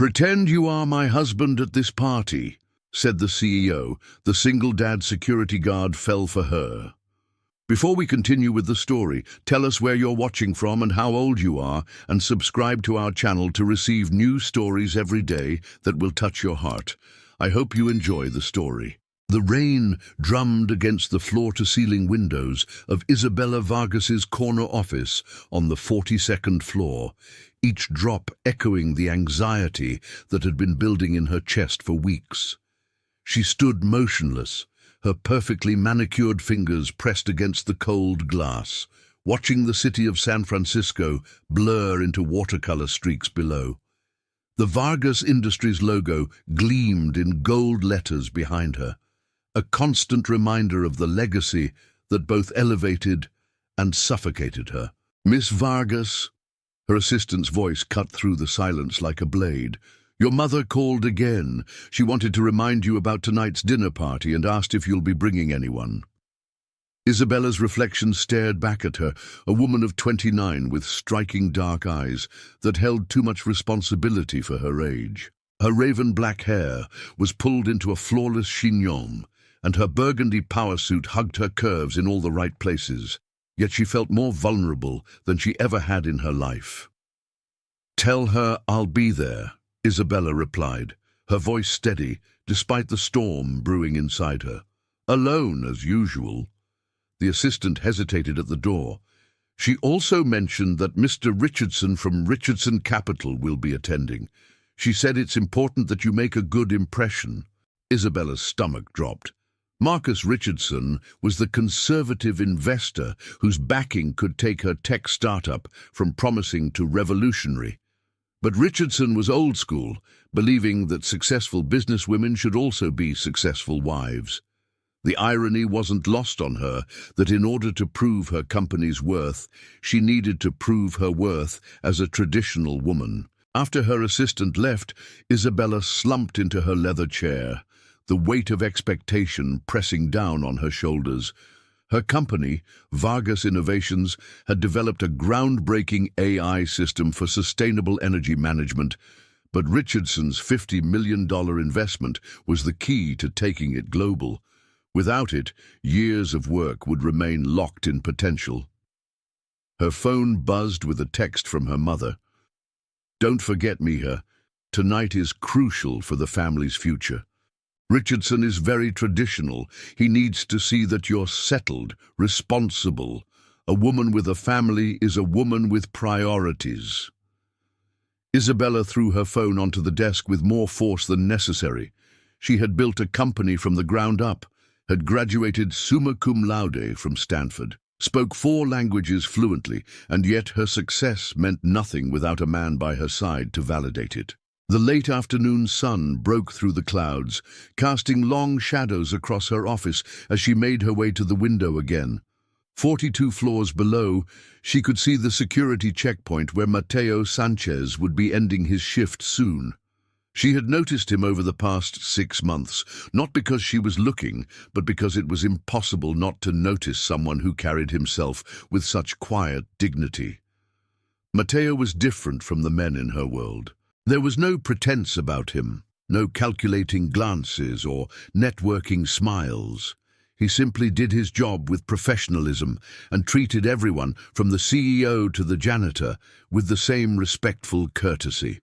"Pretend you are my husband at this party," said the CEO. The single dad security guard fell for her. Before we continue with the story, tell us where you're watching from and how old you are, and subscribe to our channel to receive new stories every day that will touch your heart. I hope you enjoy the story. The rain drummed against the floor-to-ceiling windows of Isabella Vargas's corner office on the 42nd floor, each drop echoing the anxiety that had been building in her chest for weeks. She stood motionless, her perfectly manicured fingers pressed against the cold glass, watching the city of San Francisco blur into watercolor streaks below. The Vargas Industries logo gleamed in gold letters behind her, a constant reminder of the legacy that both elevated and suffocated her. "Miss Vargas," her assistant's voice cut through the silence like a blade, "your mother called again. She wanted to remind you about tonight's dinner party and asked if you'll be bringing anyone." Isabella's reflection stared back at her, a woman of 29 with striking dark eyes that held too much responsibility for her age. Her raven black hair was pulled into a flawless chignon, and her burgundy power suit hugged her curves in all the right places, yet she felt more vulnerable than she ever had in her life. "Tell her I'll be there," Isabella replied, her voice steady despite the storm brewing inside her. "Alone, as usual." The assistant hesitated at the door. "She also mentioned that Mr. Richardson from Richardson Capital will be attending. She said it's important that you make a good impression." Isabella's stomach dropped. Marcus Richardson was the conservative investor whose backing could take her tech startup from promising to revolutionary. But Richardson was old school, believing that successful businesswomen should also be successful wives. The irony wasn't lost on her that in order to prove her company's worth, she needed to prove her worth as a traditional woman. After her assistant left, Isabella slumped into her leather chair, the weight of expectation pressing down on her shoulders. Her company, Vargas Innovations, had developed a groundbreaking AI system for sustainable energy management, but Richardson's $50 million investment was the key to taking it global. Without it, years of work would remain locked in potential. Her phone buzzed with a text from her mother. "Don't forget, Mija. Tonight is crucial for the family's future. Richardson is very traditional. He needs to see that you're settled, responsible. A woman with a family is a woman with priorities." Isabella threw her phone onto the desk with more force than necessary. She had built a company from the ground up, had graduated summa cum laude from Stanford, spoke 4 languages fluently, and yet her success meant nothing without a man by her side to validate it. The late afternoon sun broke through the clouds, casting long shadows across her office as she made her way to the window again. 42 floors below, she could see the security checkpoint where Mateo Sanchez would be ending his shift soon. She had noticed him over the past 6 months, not because she was looking, but because it was impossible not to notice someone who carried himself with such quiet dignity. Mateo was different from the men in her world. There was no pretense about him, no calculating glances or networking smiles. He simply did his job with professionalism and treated everyone, from the CEO to the janitor, with the same respectful courtesy.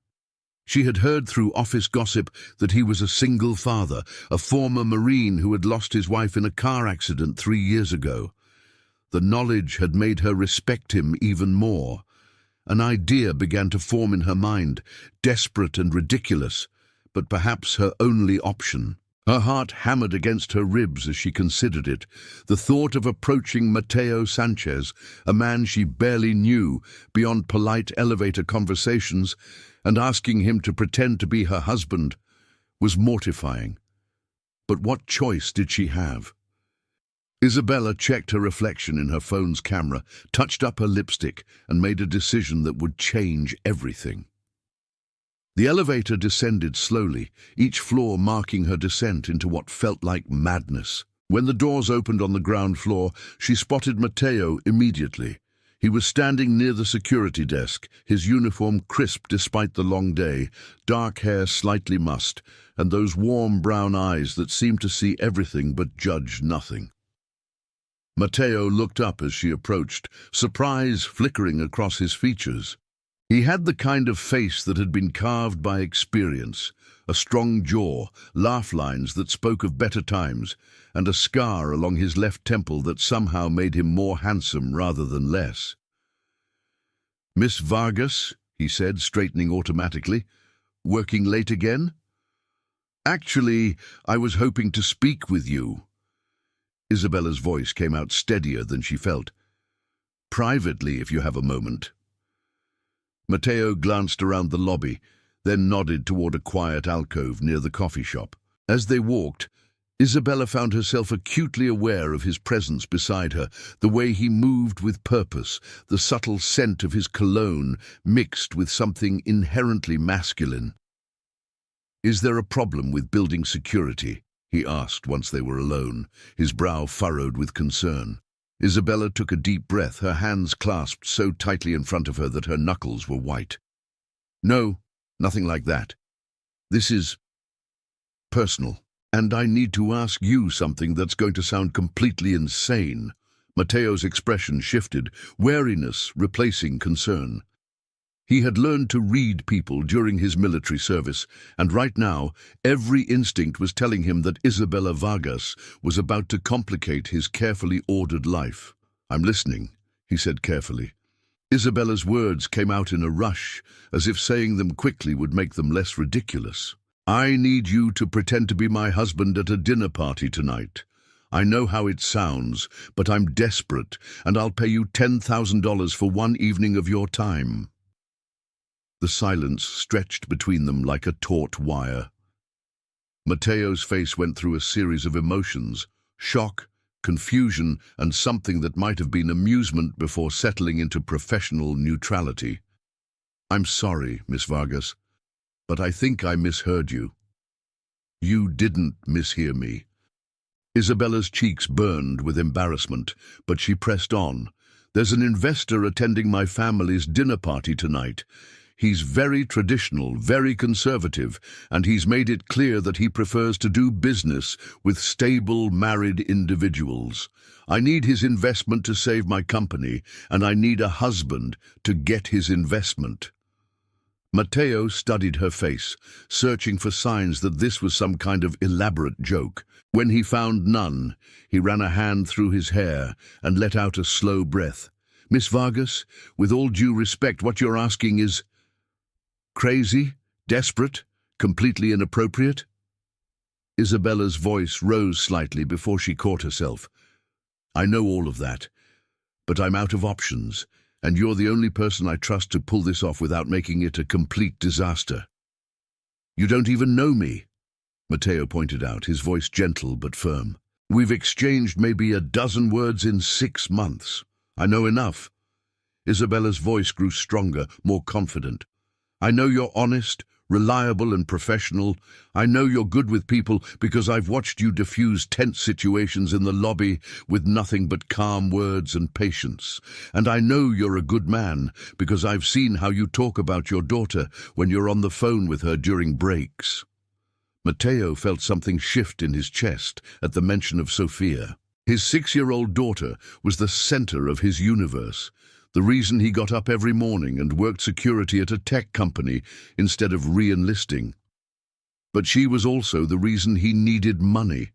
She had heard through office gossip that he was a single father, a former Marine who had lost his wife in a car accident 3 years ago. The knowledge had made her respect him even more. An idea began to form in her mind, desperate and ridiculous, but perhaps her only option. Her heart hammered against her ribs as she considered it. The thought of approaching Mateo Sanchez, a man she barely knew, beyond polite elevator conversations, and asking him to pretend to be her husband, was mortifying. But what choice did she have? Isabella checked her reflection in her phone's camera, touched up her lipstick, and made a decision that would change everything. The elevator descended slowly, each floor marking her descent into what felt like madness. When the doors opened on the ground floor, she spotted Mateo immediately. He was standing near the security desk, his uniform crisp despite the long day, dark hair slightly mussed, and those warm brown eyes that seemed to see everything but judge nothing. Matteo looked up as she approached, surprise flickering across his features. He had the kind of face that had been carved by experience, a strong jaw, laugh lines that spoke of better times, and a scar along his left temple that somehow made him more handsome rather than less. "Miss Vargas," he said, straightening automatically, "working late again?" "Actually, I was hoping to speak with you." Isabella's voice came out steadier than she felt. "Privately, if you have a moment." Matteo glanced around the lobby, then nodded toward a quiet alcove near the coffee shop. As they walked, Isabella found herself acutely aware of his presence beside her, the way he moved with purpose, the subtle scent of his cologne mixed with something inherently masculine. "Is there a problem with building security?" he asked once they were alone, his brow furrowed with concern. Isabella took a deep breath, her hands clasped so tightly in front of her that her knuckles were white. "No, nothing like that. This is personal. And I need to ask you something that's going to sound completely insane." Matteo's expression shifted, wariness replacing concern. He had learned to read people during his military service, and right now, every instinct was telling him that Isabella Vargas was about to complicate his carefully ordered life. "I'm listening," he said carefully. Isabella's words came out in a rush, as if saying them quickly would make them less ridiculous. "I need you to pretend to be my husband at a dinner party tonight. I know how it sounds, but I'm desperate, and I'll pay you $10,000 for one evening of your time." The silence stretched between them like a taut wire. Matteo's face went through a series of emotions, shock, confusion, and something that might have been amusement before settling into professional neutrality. "I'm sorry, Miss Vargas, but I think I misheard you." "You didn't mishear me." Isabella's cheeks burned with embarrassment, but she pressed on. "There's an investor attending my family's dinner party tonight. He's very traditional, very conservative, and he's made it clear that he prefers to do business with stable, married individuals. I need his investment to save my company, and I need a husband to get his investment." Matteo studied her face, searching for signs that this was some kind of elaborate joke. When he found none, he ran a hand through his hair and let out a slow breath. "Miss Vargas, with all due respect, what you're asking is crazy, desperate, completely inappropriate?" Isabella's voice rose slightly before she caught herself. "I know all of that, but I'm out of options, and you're the only person I trust to pull this off without making it a complete disaster." "You don't even know me," Matteo pointed out, his voice gentle but firm. "We've exchanged maybe a dozen words in 6 months. I know enough." Isabella's voice grew stronger, more confident. "I know you're honest, reliable and professional. I know you're good with people because I've watched you diffuse tense situations in the lobby with nothing but calm words and patience. And I know you're a good man because I've seen how you talk about your daughter when you're on the phone with her during breaks." Matteo felt something shift in his chest at the mention of Sophia. His 6-year-old daughter was the center of his universe, the reason he got up every morning and worked security at a tech company instead of re-enlisting. But she was also the reason he needed money,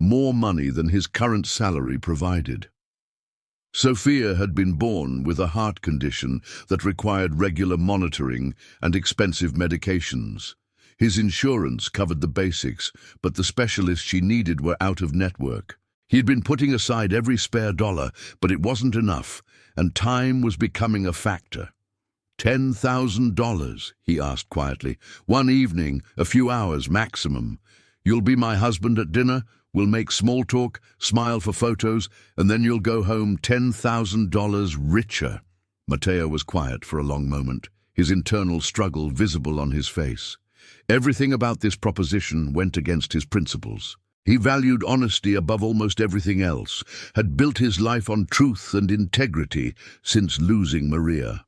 more money than his current salary provided. Sophia had been born with a heart condition that required regular monitoring and expensive medications. His insurance covered the basics, but the specialists she needed were out of network. He'd been putting aside every spare dollar, but it wasn't enough, and time was becoming a factor. $10,000, he asked quietly. "One evening, a few hours maximum. You'll be my husband at dinner, we'll make small talk, smile for photos, and then you'll go home $10,000 richer." Matteo was quiet for a long moment, his internal struggle visible on his face. Everything about this proposition went against his principles. He valued honesty above almost everything else, had built his life on truth and integrity since losing Maria.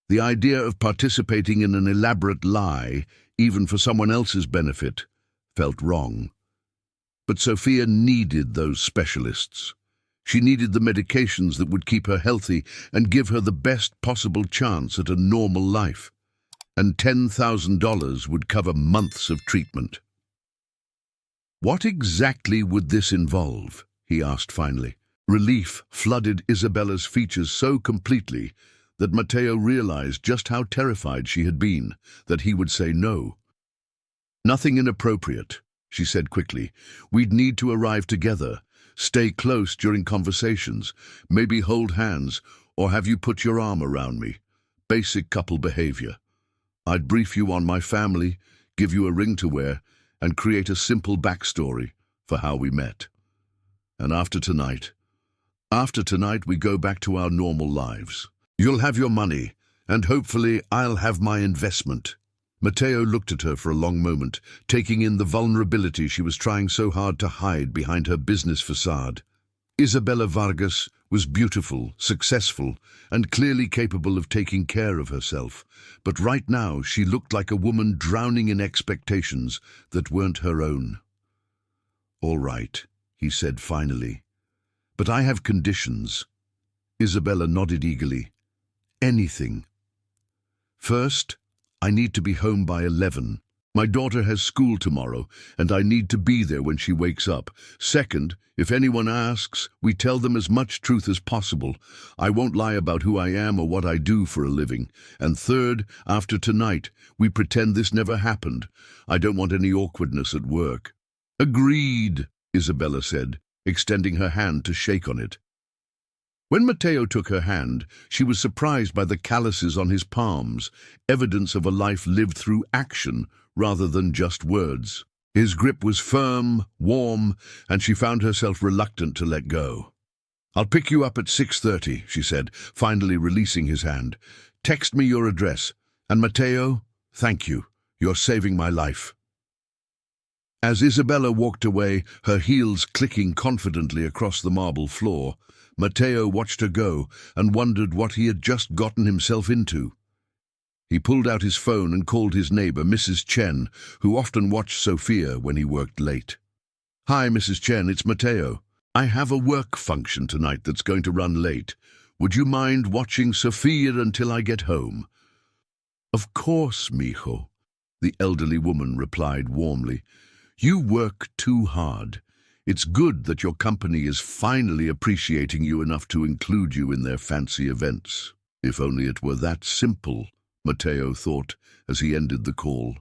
The idea of participating in an elaborate lie, even for someone else's benefit, felt wrong. But Sophia needed those specialists. She needed the medications that would keep her healthy and give her the best possible chance at a normal life. And $10,000 would cover months of treatment. "What exactly would this involve?" he asked finally. Relief flooded Isabella's features so completely that Matteo realized just how terrified she had been, that he would say no. "Nothing inappropriate," she said quickly. "We'd need to arrive together, stay close during conversations, maybe hold hands, or have you put your arm around me. Basic couple behavior. I'd brief you on my family, give you a ring to wear, and create a simple backstory for how we met. And after tonight we go back to our normal lives. You'll have your money, and hopefully I'll have my investment." Matteo looked at her for a long moment, taking in the vulnerability she was trying so hard to hide behind her business facade. Isabella Vargas was beautiful, successful, and clearly capable of taking care of herself, but right now she looked like a woman drowning in expectations that weren't her own. "All right," he said finally, "but I have conditions." Isabella nodded eagerly. "Anything." "First, I need to be home by 11. My daughter has school tomorrow, and I need to be there when she wakes up. Second, if anyone asks, we tell them as much truth as possible. I won't lie about who I am or what I do for a living. And third, after tonight, we pretend this never happened. I don't want any awkwardness at work." "Agreed," Isabella said, extending her hand to shake on it. When Matteo took her hand, she was surprised by the calluses on his palms, evidence of a life lived through action rather than just words. His grip was firm, warm, and she found herself reluctant to let go. "I'll pick you up at 6:30, she said, finally releasing his hand. "Text me your address. And Matteo, thank you. You're saving my life." As Isabella walked away, her heels clicking confidently across the marble floor, Matteo watched her go and wondered what he had just gotten himself into. He pulled out his phone and called his neighbor, Mrs. Chen, who often watched Sophia when he worked late. "Hi, Mrs. Chen, it's Matteo. I have a work function tonight that's going to run late. Would you mind watching Sophia until I get home?" "Of course, mijo," the elderly woman replied warmly. "You work too hard. It's good that your company is finally appreciating you enough to include you in their fancy events. If only it were that simple," Matteo thought as he ended the call.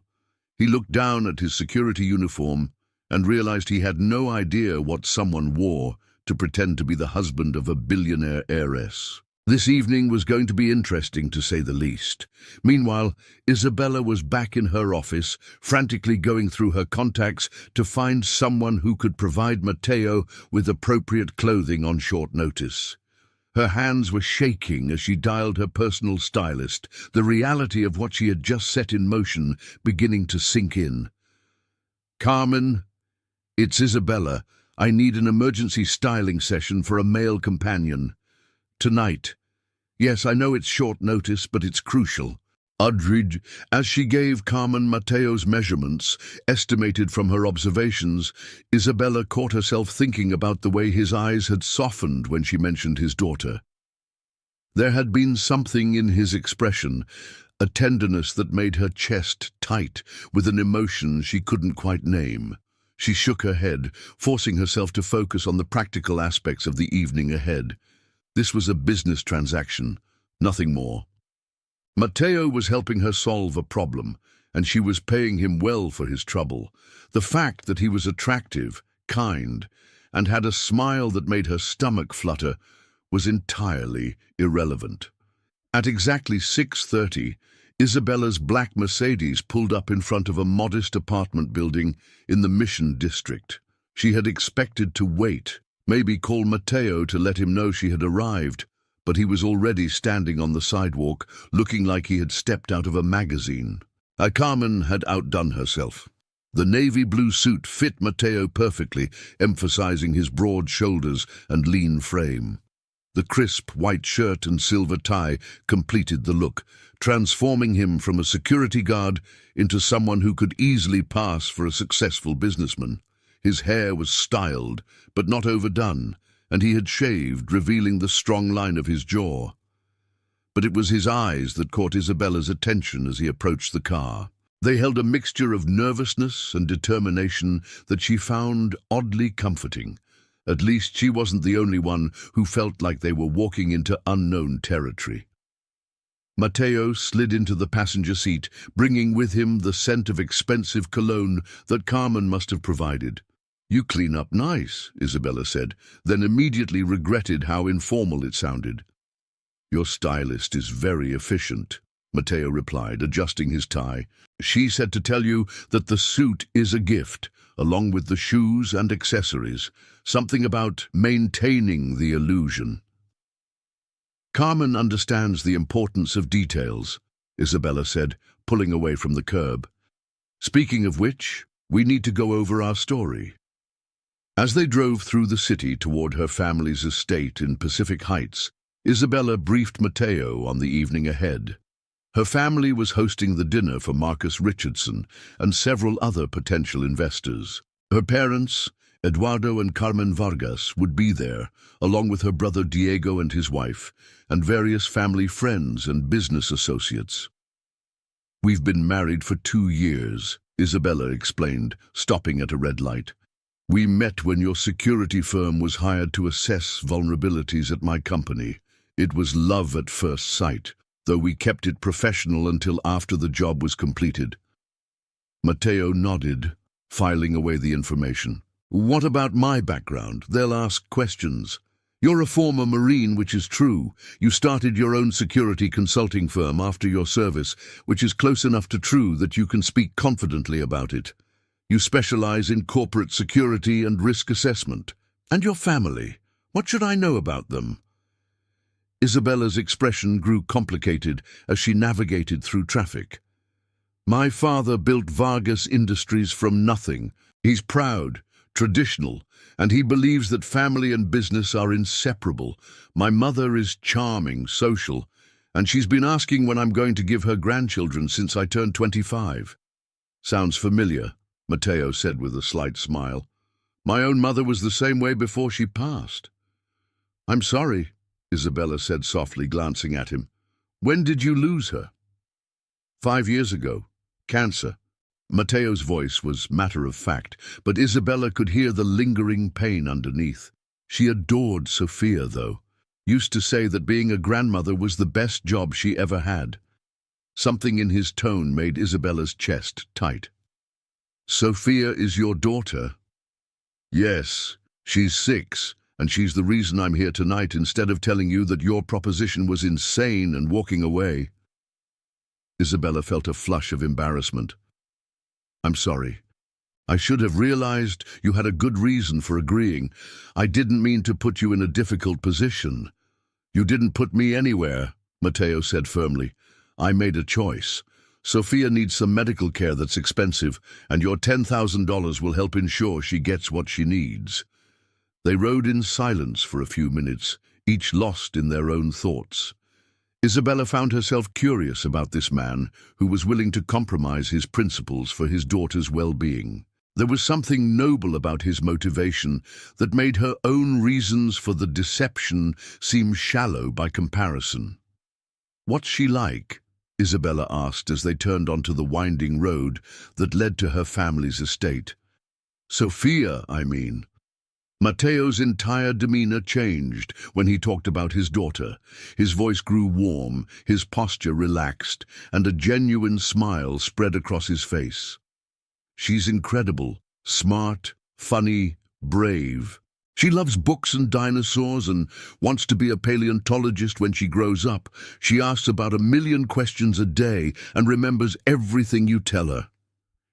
He looked down at his security uniform and realized he had no idea what someone wore to pretend to be the husband of a billionaire heiress. This evening was going to be interesting, to say the least. Meanwhile, Isabella was back in her office, frantically going through her contacts to find someone who could provide Matteo with appropriate clothing on short notice. Her hands were shaking as she dialed her personal stylist, the reality of what she had just set in motion beginning to sink in. "Carmen, it's Isabella. I need an emergency styling session for a male companion. Tonight. Yes, I know it's short notice, but it's crucial." Udrid, as she gave Carmen Matteo's measurements, estimated from her observations, Isabella caught herself thinking about the way his eyes had softened when she mentioned his daughter. There had been something in his expression, a tenderness that made her chest tight with an emotion she couldn't quite name. She shook her head, forcing herself to focus on the practical aspects of the evening ahead. This was a business transaction, nothing more. Matteo was helping her solve a problem, and she was paying him well for his trouble. The fact that he was attractive, kind, and had a smile that made her stomach flutter was entirely irrelevant. At exactly 6:30, Isabella's black Mercedes pulled up in front of a modest apartment building in the Mission District. She had expected to wait, maybe call Matteo to let him know she had arrived, but he was already standing on the sidewalk, looking like he had stepped out of a magazine. Carmen had outdone herself. The navy blue suit fit Matteo perfectly, emphasizing his broad shoulders and lean frame. The crisp white shirt and silver tie completed the look, transforming him from a security guard into someone who could easily pass for a successful businessman. His hair was styled, but not overdone, and he had shaved, revealing the strong line of his jaw. But it was his eyes that caught Isabella's attention as he approached the car. They held a mixture of nervousness and determination that she found oddly comforting. At least she wasn't the only one who felt like they were walking into unknown territory. Matteo slid into the passenger seat, bringing with him the scent of expensive cologne that Carmen must have provided. "You clean up nice," Isabella said, then immediately regretted how informal it sounded. "Your stylist is very efficient," Matteo replied, adjusting his tie. "She said to tell you that the suit is a gift, along with the shoes and accessories, something about maintaining the illusion." "Carmen understands the importance of details," Isabella said, pulling away from the curb. "Speaking of which, we need to go over our story." As they drove through the city toward her family's estate in Pacific Heights, Isabella briefed Matteo on the evening ahead. Her family was hosting the dinner for Marcus Richardson and several other potential investors. Her parents, Eduardo and Carmen Vargas, would be there, along with her brother Diego and his wife, and various family friends and business associates. "We've been married for 2 years, Isabella explained, stopping at a red light. "We met when your security firm was hired to assess vulnerabilities at my company. It was love at first sight, though we kept it professional until after the job was completed." Matteo nodded, filing away the information. "What about my background? They'll ask questions. You're a former Marine, which is true. You started your own security consulting firm after your service, which is close enough to true that you can speak confidently about it. You specialize in corporate security and risk assessment. And your family, what should I know about them?" Isabella's expression grew complicated as she navigated through traffic. "My father built Vargas Industries from nothing. He's proud, traditional, and he believes that family and business are inseparable. My mother is charming, social, and she's been asking when I'm going to give her grandchildren since I turned 25. "Sounds familiar," Matteo said with a slight smile. "My own mother was the same way before she passed." "I'm sorry," Isabella said softly, glancing at him. "When did you lose her?" 5 years ago. Cancer." Matteo's voice was matter-of-fact, but Isabella could hear the lingering pain underneath. She adored Sophia, though. Used to say that being a grandmother was the best job she ever had. Something in his tone made Isabella's chest tight. "Sophia is your daughter?" "Yes, she's 6. And she's the reason I'm here tonight instead of telling you that your proposition was insane and walking away." Isabella felt a flush of embarrassment. "I'm sorry. I should have realized you had a good reason for agreeing. I didn't mean to put you in a difficult position." "You didn't put me anywhere," Matteo said firmly. "I made a choice. Sophia needs some medical care that's expensive, and your $10,000 will help ensure she gets what she needs." They rode in silence for a few minutes, each lost in their own thoughts. Isabella found herself curious about this man who was willing to compromise his principles for his daughter's well-being. There was something noble about his motivation that made her own reasons for the deception seem shallow by comparison. "What's she like?" Isabella asked as they turned onto the winding road that led to her family's estate. "Sophia, I mean." Matteo's entire demeanor changed when he talked about his daughter. His voice grew warm, his posture relaxed, and a genuine smile spread across his face. "She's incredible, smart, funny, brave. She loves books and dinosaurs and wants to be a paleontologist when she grows up. She asks about 1,000,000 questions a day and remembers everything you tell her."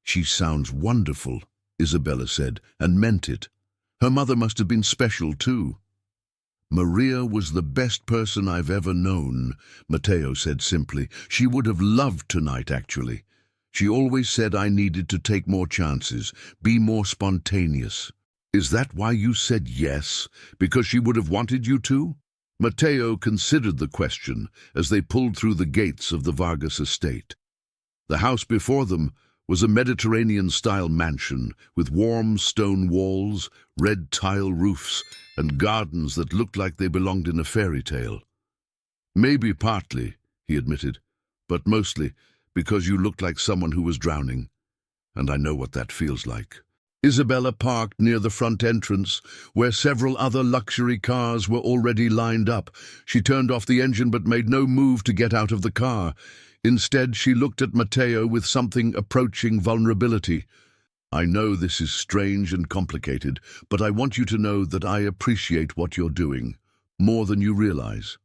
"She sounds wonderful," Isabella said, and meant it. Her mother must have been special, too. "Maria was the best person I've ever known," Matteo said simply. "She would have loved tonight, actually. She always said I needed to take more chances, be more spontaneous. Is that why you said yes? Because she would have wanted you to? Matteo considered the question as they pulled through the gates of the Vargas estate. The house before them was a Mediterranean-style mansion with warm stone walls, red tile roofs, and gardens that looked like they belonged in a fairy tale. Maybe partly, he admitted, but mostly because you looked like someone who was drowning, and I know what that feels like. Isabella parked near the front entrance, where several other luxury cars were already lined up. She turned off the engine but made no move to get out of the car. Instead, she looked at Matteo with something approaching vulnerability. I know this is strange and complicated, but I want you to know that I appreciate what you're doing, more than you realize.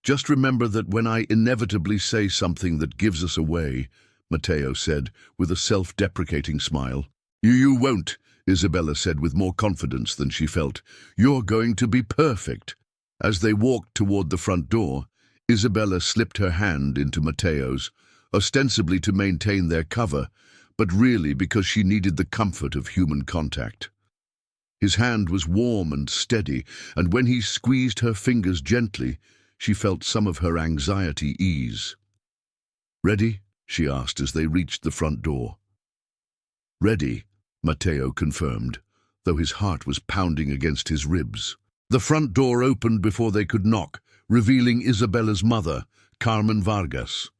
Just remember that when I inevitably say something that gives us away, Matteo said, with a self-deprecating smile. You won't, Isabella said with more confidence than she felt. You're going to be perfect. As they walked toward the front door, Isabella slipped her hand into Matteo's, ostensibly to maintain their cover, but really because she needed the comfort of human contact. His hand was warm and steady, and when he squeezed her fingers gently, she felt some of her anxiety ease. "Ready?" she asked as they reached the front door. "Ready," Matteo confirmed, though his heart was pounding against his ribs. The front door opened before they could knock, revealing Isabella's mother, Carmen Vargas.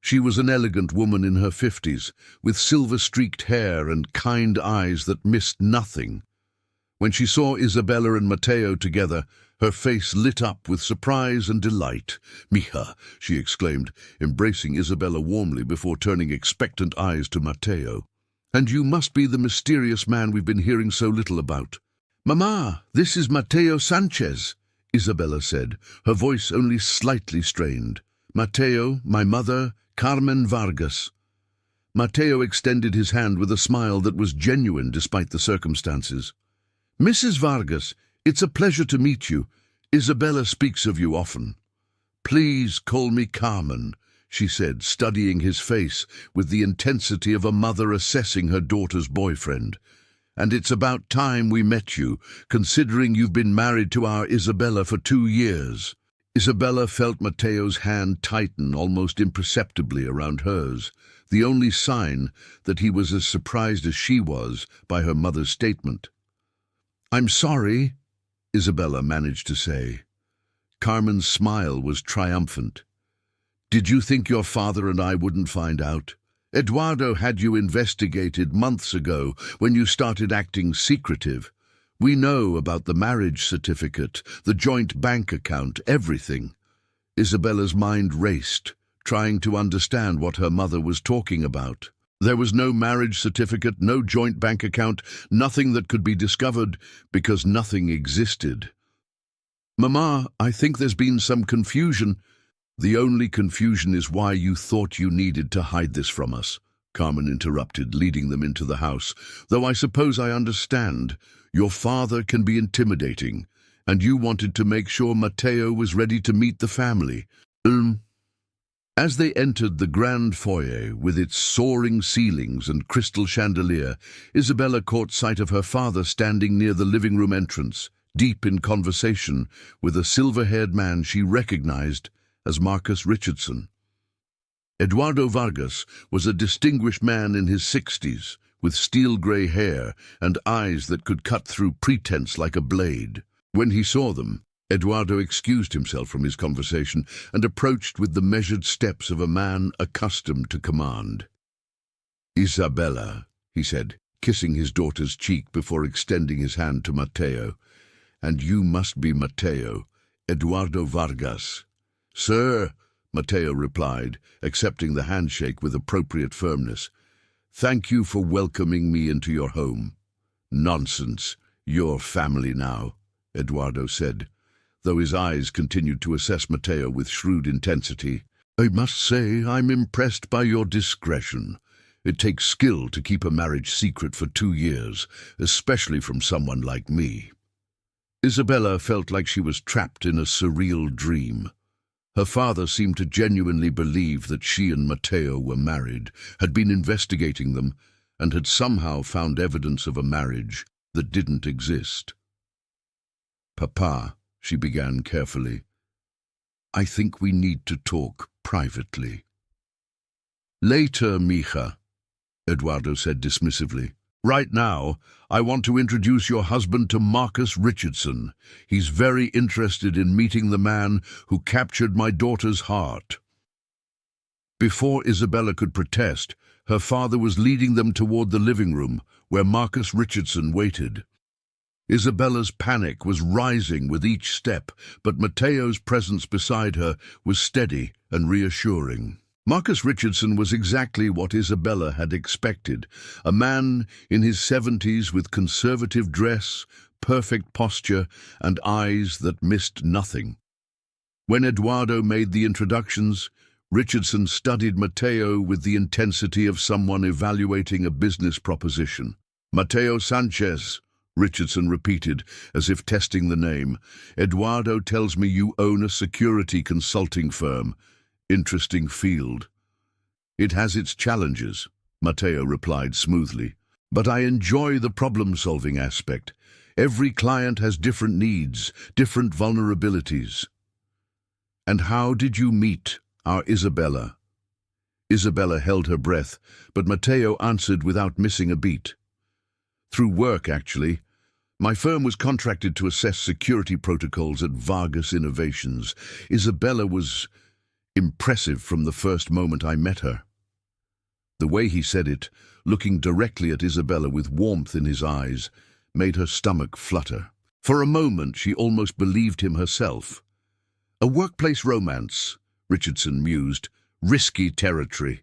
She was an elegant woman in her 50s, with silver-streaked hair and kind eyes that missed nothing. When she saw Isabella and Matteo together, her face lit up with surprise and delight. "Mija," she exclaimed, embracing Isabella warmly before turning expectant eyes to Matteo. "And you must be the mysterious man we've been hearing so little about." "Mama, this is Matteo Sanchez," Isabella said, her voice only slightly strained. "Matteo, my mother, Carmen Vargas." Matteo extended his hand with a smile that was genuine despite the circumstances. "Mrs. Vargas, it's a pleasure to meet you. Isabella speaks of you often." "Please call me Carmen," she said, studying his face with the intensity of a mother assessing her daughter's boyfriend. "And it's about time we met you, considering you've been married to our Isabella for 2 years. Isabella felt Matteo's hand tighten almost imperceptibly around hers, the only sign that he was as surprised as she was by her mother's statement. "I'm sorry," Isabella managed to say. Carmen's smile was triumphant. "Did you think your father and I wouldn't find out? Eduardo had you investigated months ago when you started acting secretive. We know about the marriage certificate, the joint bank account, everything." Isabella's mind raced, trying to understand what her mother was talking about. There was no marriage certificate, no joint bank account, nothing that could be discovered, because nothing existed. "Mama, I think there's been some confusion." "The only confusion is why you thought you needed to hide this from us," Carmen interrupted, leading them into the house. "Though I suppose I understand. Your father can be intimidating, and you wanted to make sure Matteo was ready to meet the family." As they entered the grand foyer with its soaring ceilings and crystal chandelier, Isabella caught sight of her father standing near the living room entrance, deep in conversation with a silver-haired man she recognized as Marcus Richardson. Eduardo Vargas was a distinguished man in his 60s, with steel-gray hair and eyes that could cut through pretense like a blade. When he saw them, Eduardo excused himself from his conversation and approached with the measured steps of a man accustomed to command. "Isabella," he said, kissing his daughter's cheek before extending his hand to Matteo. "And you must be Matteo, Eduardo Vargas." "Sir," Matteo replied, accepting the handshake with appropriate firmness. "Thank you for welcoming me into your home." "Nonsense. You're family now," Eduardo said, though his eyes continued to assess Matteo with shrewd intensity. "I must say I'm impressed by your discretion. It takes skill to keep a marriage secret for 2 years, especially from someone like me." Isabella felt like she was trapped in a surreal dream. Her father seemed to genuinely believe that she and Matteo were married, had been investigating them, and had somehow found evidence of a marriage that didn't exist. "Papa," she began carefully, "I think we need to talk privately." "Later, mija," Eduardo said dismissively. "Right now, I want to introduce your husband to Marcus Richardson. He's very interested in meeting the man who captured my daughter's heart." Before Isabella could protest, her father was leading them toward the living room, where Marcus Richardson waited. Isabella's panic was rising with each step, but Matteo's presence beside her was steady and reassuring. Marcus Richardson was exactly what Isabella had expected, a man in his 70s with conservative dress, perfect posture, and eyes that missed nothing. When Eduardo made the introductions, Richardson studied Matteo with the intensity of someone evaluating a business proposition. "Matteo Sanchez," Richardson repeated, as if testing the name. "Eduardo tells me you own a security consulting firm. Interesting field." "It has its challenges," Matteo replied smoothly. "But I enjoy the problem-solving aspect. Every client has different needs, different vulnerabilities." "And how did you meet our Isabella?" Isabella held her breath, but Matteo answered without missing a beat. "Through work, actually. My firm was contracted to assess security protocols at Vargas Innovations. Isabella was impressive from the first moment I met her." The way he said it, looking directly at Isabella with warmth in his eyes, made her stomach flutter. For a moment, she almost believed him herself. "A workplace romance," Richardson mused. "Risky territory."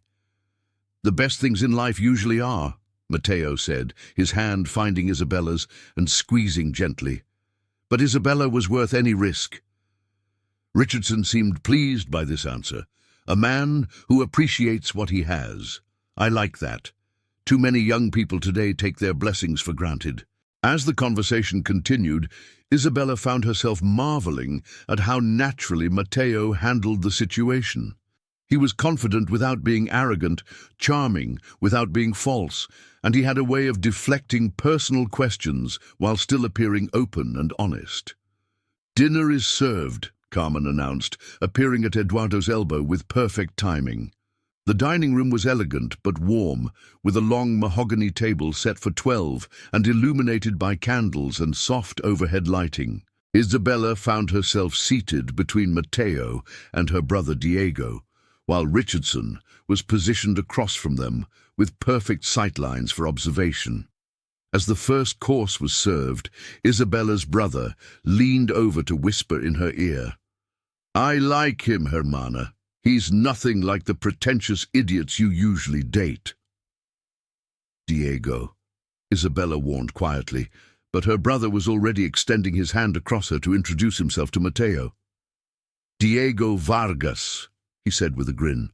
"The best things in life usually are," Matteo said, his hand finding Isabella's and squeezing gently. "But Isabella was worth any risk." Richardson seemed pleased by this answer. "A man who appreciates what he has. I like that. Too many young people today take their blessings for granted." As the conversation continued, Isabella found herself marveling at how naturally Matteo handled the situation. He was confident without being arrogant, charming without being false, and he had a way of deflecting personal questions while still appearing open and honest. "Dinner is served," Carmen announced, appearing at Eduardo's elbow with perfect timing. The dining room was elegant but warm, with a long mahogany table set for 12 and illuminated by candles and soft overhead lighting. Isabella found herself seated between Matteo and her brother Diego, while Richardson was positioned across from them with perfect sightlines for observation. As the first course was served, Isabella's brother leaned over to whisper in her ear, "I like him, Hermana. He's nothing like the pretentious idiots you usually date." "Diego," Isabella warned quietly, but her brother was already extending his hand across her to introduce himself to Matteo. "Diego Vargas," he said with a grin.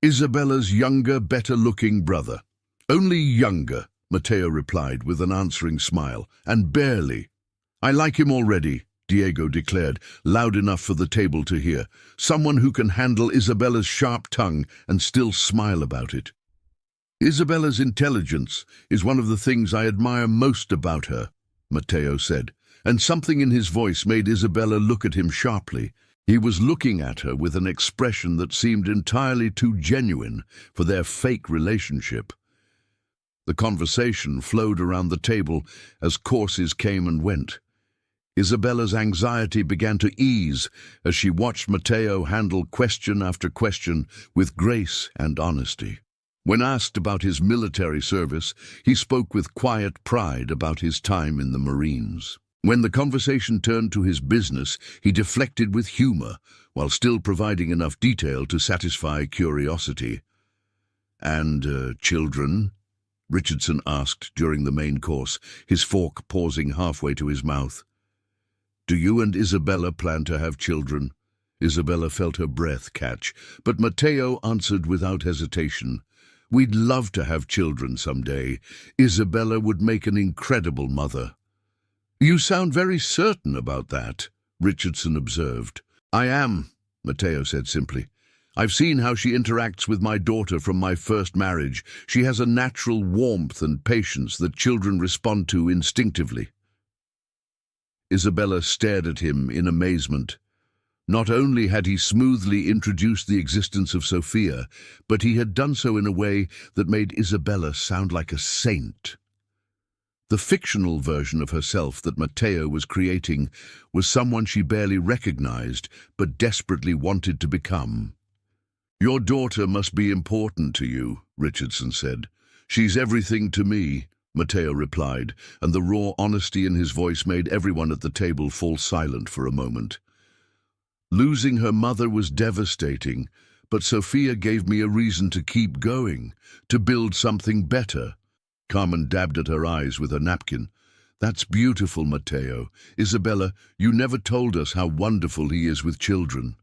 "Isabella's younger, better-looking brother." "Only younger," Matteo replied with an answering smile, "and barely." "I like him already," Diego declared, loud enough for the table to hear. "Someone who can handle Isabella's sharp tongue and still smile about it." "Isabella's intelligence is one of the things I admire most about her," Matteo said, and something in his voice made Isabella look at him sharply. He was looking at her with an expression that seemed entirely too genuine for their fake relationship. The conversation flowed around the table as courses came and went. Isabella's anxiety began to ease as she watched Matteo handle question after question with grace and honesty. When asked about his military service, he spoke with quiet pride about his time in the Marines. When the conversation turned to his business, he deflected with humor, while still providing enough detail to satisfy curiosity. "And children?" Richardson asked during the main course, his fork pausing halfway to his mouth. "Do you and Isabella plan to have children?" Isabella felt her breath catch, but Matteo answered without hesitation. "We'd love to have children someday. Isabella would make an incredible mother." "You sound very certain about that," Richardson observed. "I am," Matteo said simply. "I've seen how she interacts with my daughter from my first marriage. She has a natural warmth and patience that children respond to instinctively." Isabella stared at him in amazement. Not only had he smoothly introduced the existence of Sophia, but he had done so in a way that made Isabella sound like a saint. The fictional version of herself that Matteo was creating was someone she barely recognized but desperately wanted to become. "Your daughter must be important to you," Richardson said. "She's everything to me," Matteo replied, and the raw honesty in his voice made everyone at the table fall silent for a moment. "Losing her mother was devastating, but Sophia gave me a reason to keep going, to build something better." Carmen dabbed at her eyes with her napkin. "That's beautiful, Matteo. Isabella, you never told us how wonderful he is with children."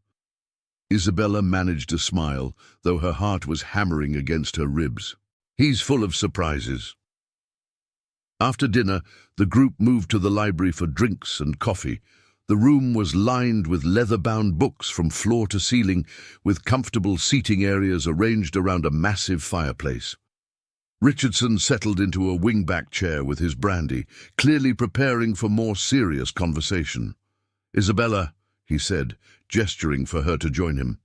Isabella managed a smile, though her heart was hammering against her ribs. "He's full of surprises." After dinner, the group moved to the library for drinks and coffee. The room was lined with leather-bound books from floor to ceiling, with comfortable seating areas arranged around a massive fireplace. Richardson settled into a wing-back chair with his brandy, clearly preparing for more serious conversation. "Isabella," he said, gesturing for her to join him,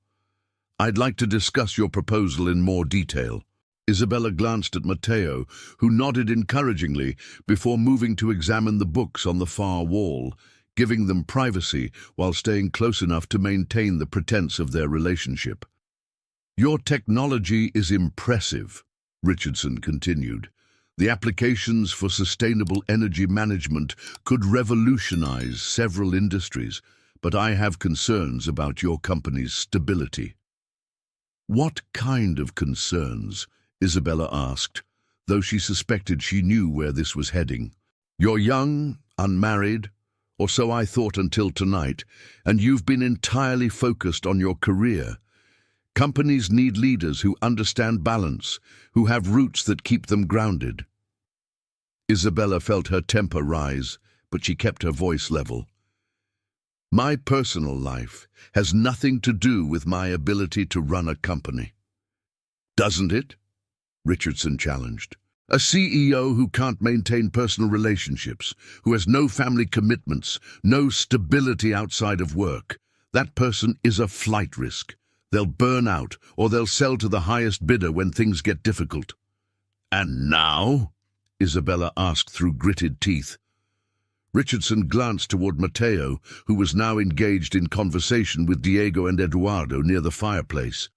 "I'd like to discuss your proposal in more detail." Isabella glanced at Matteo, who nodded encouragingly before moving to examine the books on the far wall, giving them privacy while staying close enough to maintain the pretense of their relationship. "Your technology is impressive," Richardson continued. "The applications for sustainable energy management could revolutionize several industries, but I have concerns about your company's stability." "What kind of concerns?" Isabella asked, though she suspected she knew where this was heading. "You're young, unmarried, or so I thought until tonight, and you've been entirely focused on your career. Companies need leaders who understand balance, who have roots that keep them grounded." Isabella felt her temper rise, but she kept her voice level. "My personal life has nothing to do with my ability to run a company." "Doesn't it?" Richardson challenged. "A CEO who can't maintain personal relationships, who has no family commitments, no stability outside of work, that person is a flight risk. They'll burn out, or they'll sell to the highest bidder when things get difficult." "And now?" Isabella asked through gritted teeth. Richardson glanced toward Matteo, who was now engaged in conversation with Diego and Eduardo near the fireplace.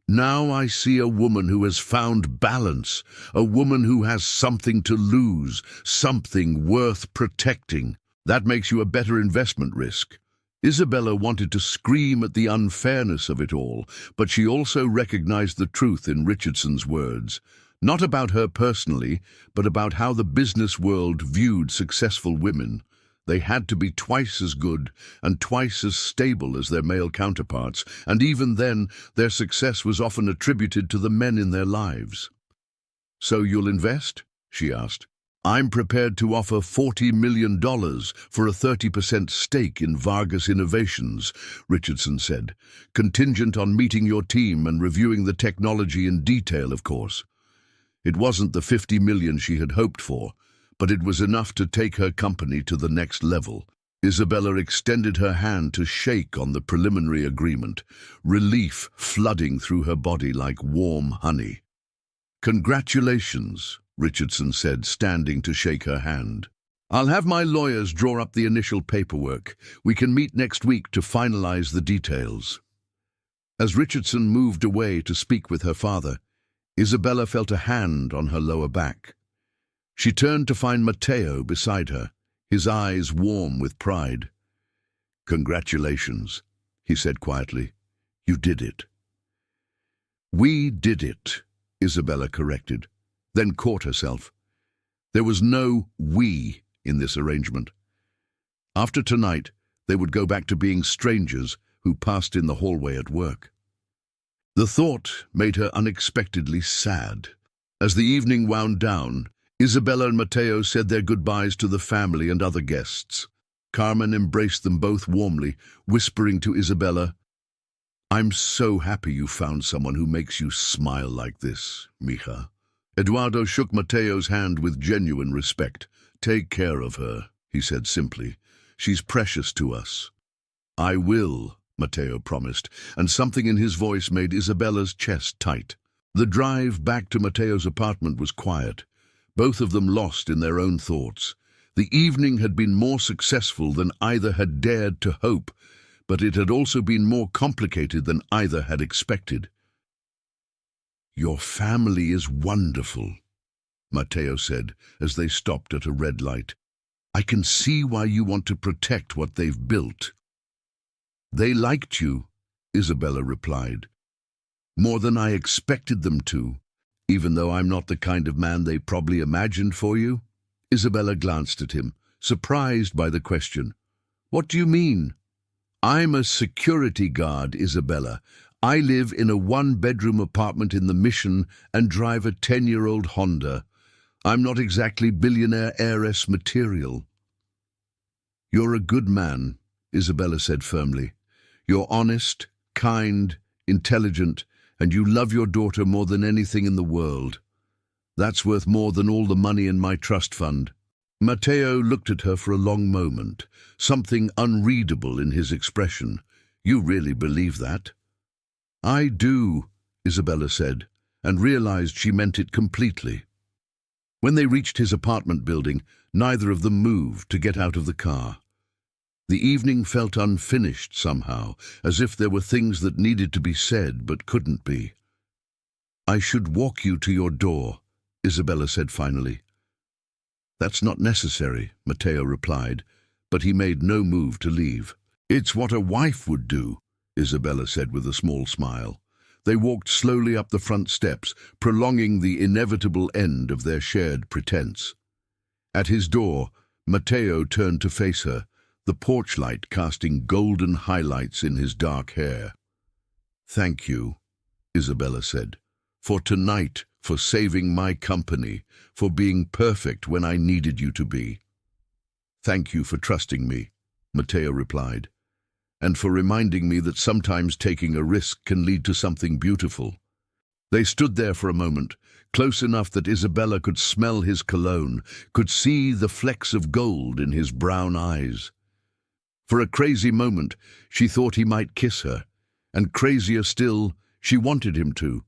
"Now I see a woman who has found balance, a woman who has something to lose, something worth protecting. That makes you a better investment risk." Isabella wanted to scream at the unfairness of it all, but she also recognized the truth in Richardson's words. Not about her personally, but about how the business world viewed successful women. They had to be twice as good and twice as stable as their male counterparts, and even then, their success was often attributed to the men in their lives. "So you'll invest?" she asked. "I'm prepared to offer $40 million for a 30% stake in Vargas Innovations," Richardson said, "contingent on meeting your team and reviewing the technology in detail, of course." It wasn't the $50 million she had hoped for, but it was enough to take her company to the next level. Isabella extended her hand to shake on the preliminary agreement, relief flooding through her body like warm honey. "Congratulations," Richardson said, standing to shake her hand. "I'll have my lawyers draw up the initial paperwork. We can meet next week to finalize the details." As Richardson moved away to speak with her father, Isabella felt a hand on her lower back. She turned to find Matteo beside her, his eyes warm with pride. "Congratulations," he said quietly. "You did it." "We did it," Isabella corrected, then caught herself. There was no "we" in this arrangement. After tonight, they would go back to being strangers who passed in the hallway at work. The thought made her unexpectedly sad. As the evening wound down, Isabella and Matteo said their goodbyes to the family and other guests. Carmen embraced them both warmly, whispering to Isabella, I'm so happy you found someone who makes you smile like this, mija. Eduardo shook Mateo's hand with genuine respect. Take care of her, he said simply. She's precious to us. I will, Mateo promised, and something in his voice made Isabella's chest tight. The drive back to Mateo's apartment was quiet, both of them lost in their own thoughts. The evening had been more successful than either had dared to hope, but it had also been more complicated than either had expected. Your family is wonderful, Mateo said as they stopped at a red light. I can see why you want to protect what they've built. They liked you, Isabella replied. More than I expected them to, even though I'm not the kind of man they probably imagined for you. Isabella glanced at him, surprised by the question. What do you mean? I'm a security guard, Isabella. I live in a one-bedroom apartment in the Mission and drive a 10-year-old Honda. I'm not exactly billionaire heiress material. You're a good man, Isabella said firmly. You're honest, kind, intelligent, and you love your daughter more than anything in the world. That's worth more than all the money in my trust fund. Mateo looked at her for a long moment, something unreadable in his expression. You really believe that? I do, Isabella said, and realized she meant it completely. When they reached his apartment building, neither of them moved to get out of the car. The evening felt unfinished somehow, as if there were things that needed to be said but couldn't be. I should walk you to your door, Isabella said finally. That's not necessary, Mateo replied, but he made no move to leave. It's what a wife would do, Isabella said with a small smile. They walked slowly up the front steps, prolonging the inevitable end of their shared pretense. At his door, Mateo turned to face her, the porch light casting golden highlights in his dark hair. Thank you, Isabella said, for tonight, for saving my company, for being perfect when I needed you to be. Thank you for trusting me, Mateo replied, and for reminding me that sometimes taking a risk can lead to something beautiful. They stood there for a moment, close enough that Isabella could smell his cologne, could see the flecks of gold in his brown eyes. For a crazy moment, she thought he might kiss her, and crazier still, she wanted him to.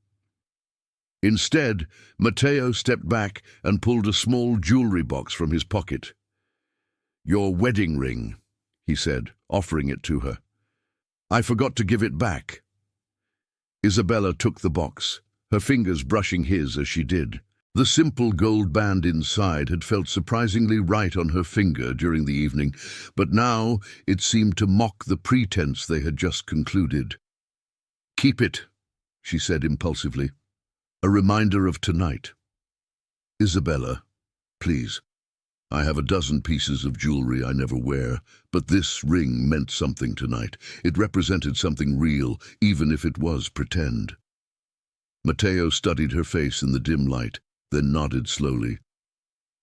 Instead, Mateo stepped back and pulled a small jewelry box from his pocket. Your wedding ring, he said, offering it to her. I forgot to give it back. Isabella took the box, her fingers brushing his as she did. The simple gold band inside had felt surprisingly right on her finger during the evening, but now it seemed to mock the pretense they had just concluded. Keep it, she said impulsively. A reminder of tonight. Isabella, please. I have a dozen pieces of jewelry I never wear, but this ring meant something tonight. It represented something real, even if it was pretend. Mateo studied her face in the dim light, then nodded slowly.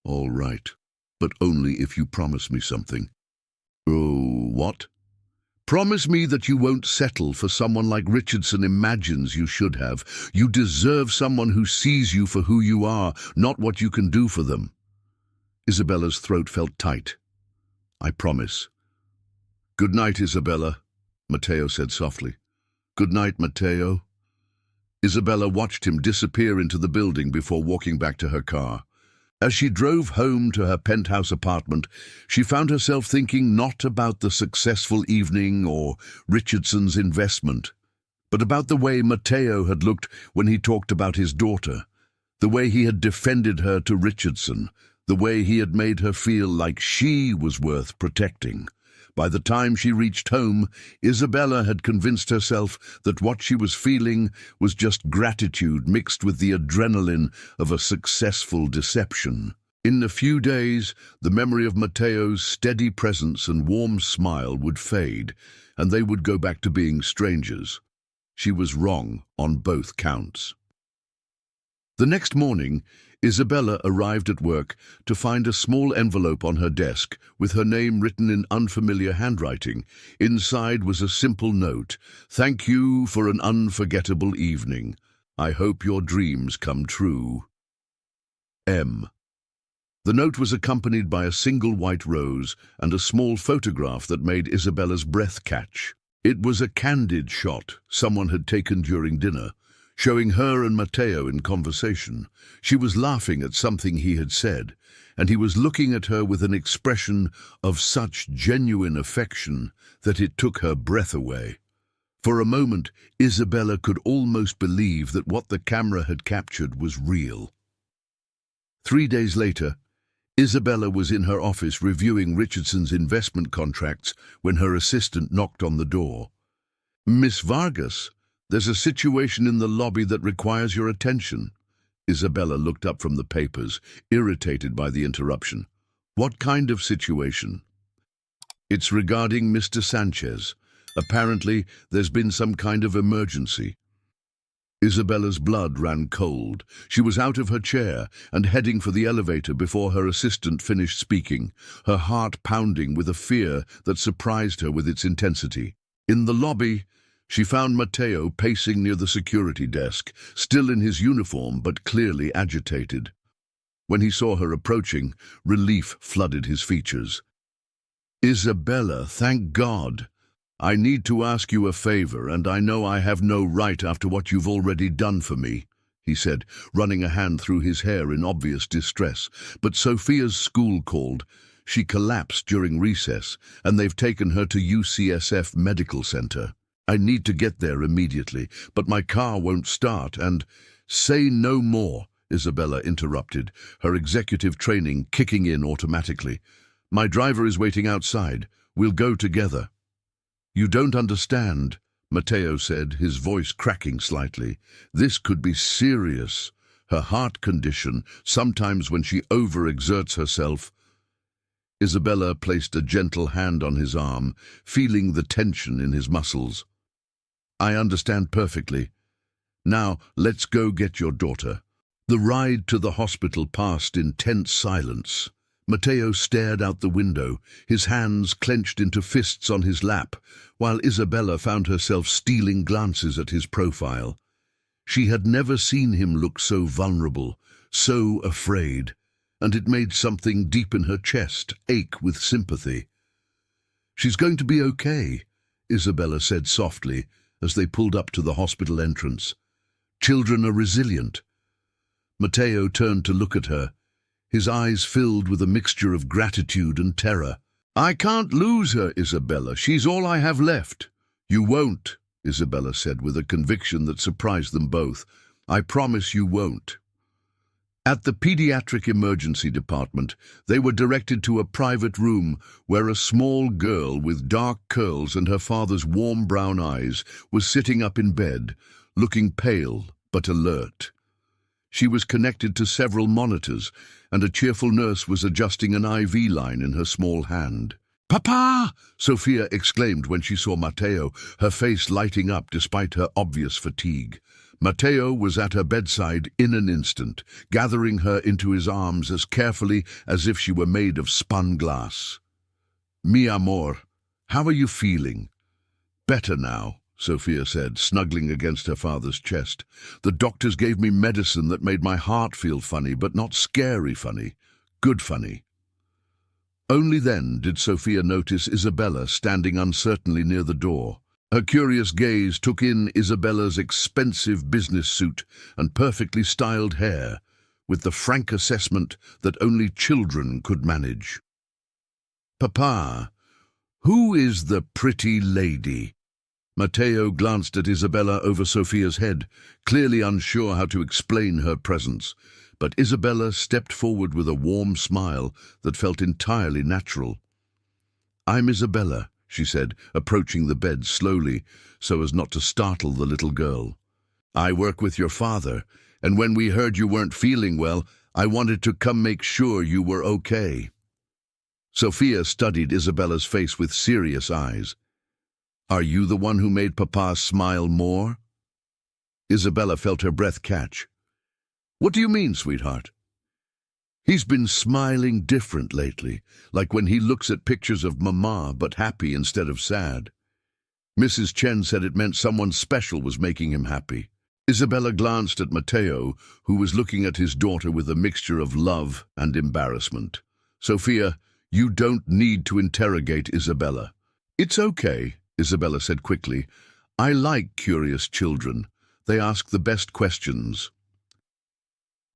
All right, but only if you promise me something. Oh, what? Promise me that you won't settle for someone like Richardson imagines you should have. You deserve someone who sees you for who you are, not what you can do for them. Isabella's throat felt tight. I promise. Good night, Isabella, Mateo said softly. Good night, Mateo. Isabella watched him disappear into the building before walking back to her car. As she drove home to her penthouse apartment, she found herself thinking not about the successful evening or Richardson's investment, but about the way Mateo had looked when he talked about his daughter, the way he had defended her to Richardson, the way he had made her feel like she was worth protecting. By the time she reached home, Isabella had convinced herself that what she was feeling was just gratitude mixed with the adrenaline of a successful deception. In a few days, the memory of Mateo's steady presence and warm smile would fade, and they would go back to being strangers. She was wrong on both counts. The next morning, Isabella arrived at work to find a small envelope on her desk with her name written in unfamiliar handwriting. Inside was a simple note: "Thank you for an unforgettable evening. I hope your dreams come true. M." The note was accompanied by a single white rose and a small photograph that made Isabella's breath catch. It was a candid shot someone had taken during dinner, showing her and Matteo in conversation. She was laughing at something he had said, and he was looking at her with an expression of such genuine affection that it took her breath away. For a moment, Isabella could almost believe that what the camera had captured was real. 3 days later, Isabella was in her office reviewing Richardson's investment contracts when her assistant knocked on the door. "Miss Vargas, there's a situation in the lobby that requires your attention." Isabella looked up from the papers, irritated by the interruption. "What kind of situation?" "It's regarding Mr. Sanchez. Apparently, there's been some kind of emergency." Isabella's blood ran cold. She was out of her chair and heading for the elevator before her assistant finished speaking, her heart pounding with a fear that surprised her with its intensity. In the lobby, she found Matteo pacing near the security desk, still in his uniform but clearly agitated. When he saw her approaching, relief flooded his features. "Isabella, thank God. I need to ask you a favor, and I know I have no right after what you've already done for me," he said, running a hand through his hair in obvious distress. "But Sophia's school called. She collapsed during recess, and they've taken her to UCSF Medical Center. I need to get there immediately, but my car won't start, and—" "Say no more," Isabella interrupted, her executive training kicking in automatically. "My driver is waiting outside. We'll go together." "You don't understand," Matteo said, his voice cracking slightly. "This could be serious. Her heart condition, sometimes when she overexerts herself—" Isabella placed a gentle hand on his arm, feeling the tension in his muscles. "I understand perfectly. Now, let's go get your daughter." The ride to the hospital passed in tense silence. Matteo stared out the window, his hands clenched into fists on his lap, while Isabella found herself stealing glances at his profile. She had never seen him look so vulnerable, so afraid, and it made something deep in her chest ache with sympathy. "She's going to be okay," Isabella said softly as they pulled up to the hospital entrance. "Children are resilient." Matteo turned to look at her, his eyes filled with a mixture of gratitude and terror. "I can't lose her, Isabella. She's all I have left." "You won't," Isabella said with a conviction that surprised them both. "I promise you won't." At the pediatric emergency department, they were directed to a private room where a small girl with dark curls and her father's warm brown eyes was sitting up in bed, looking pale but alert. She was connected to several monitors, and a cheerful nurse was adjusting an IV line in her small hand. "Papa!" Sophia exclaimed when she saw Matteo, her face lighting up despite her obvious fatigue. Matteo was at her bedside in an instant, gathering her into his arms as carefully as if she were made of spun glass. "Mi amor, how are you feeling?" "Better now," Sophia said, snuggling against her father's chest. "The doctors gave me medicine that made my heart feel funny, but not scary funny. Good funny." Only then did Sophia notice Isabella standing uncertainly near the door. Her curious gaze took in Isabella's expensive business suit and perfectly styled hair, with the frank assessment that only children could manage. "Papa, who is the pretty lady?" Matteo glanced at Isabella over Sophia's head, clearly unsure how to explain her presence, but Isabella stepped forward with a warm smile that felt entirely natural. "I'm Isabella," she said, approaching the bed slowly so as not to startle the little girl. "I work with your father, and when we heard you weren't feeling well, I wanted to come make sure you were okay." Sophia studied Isabella's face with serious eyes. "Are you the one who made Papa smile more?" Isabella felt her breath catch. "What do you mean, sweetheart?" He's been smiling different lately, like when he looks at pictures of Mama but happy instead of sad. Mrs. Chen said it meant someone special was making him happy. Isabella glanced at Matteo, who was looking at his daughter with a mixture of love and embarrassment. Sophia, you don't need to interrogate Isabella. It's okay, Isabella said quickly. I like curious children. They ask the best questions.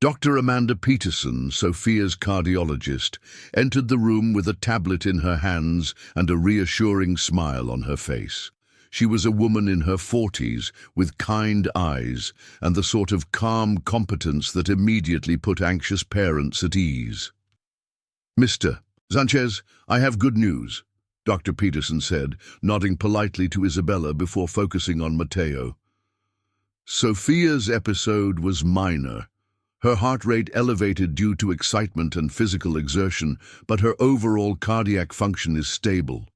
Dr. Amanda Peterson, Sophia's cardiologist, entered the room with a tablet in her hands and a reassuring smile on her face. She was a woman in her 40s, with kind eyes and the sort of calm competence that immediately put anxious parents at ease. Mr. Sanchez, I have good news, Dr. Peterson said, nodding politely to Isabella before focusing on Matteo. Sophia's episode was minor. Her heart rate elevated due to excitement and physical exertion, but her overall cardiac function is stable.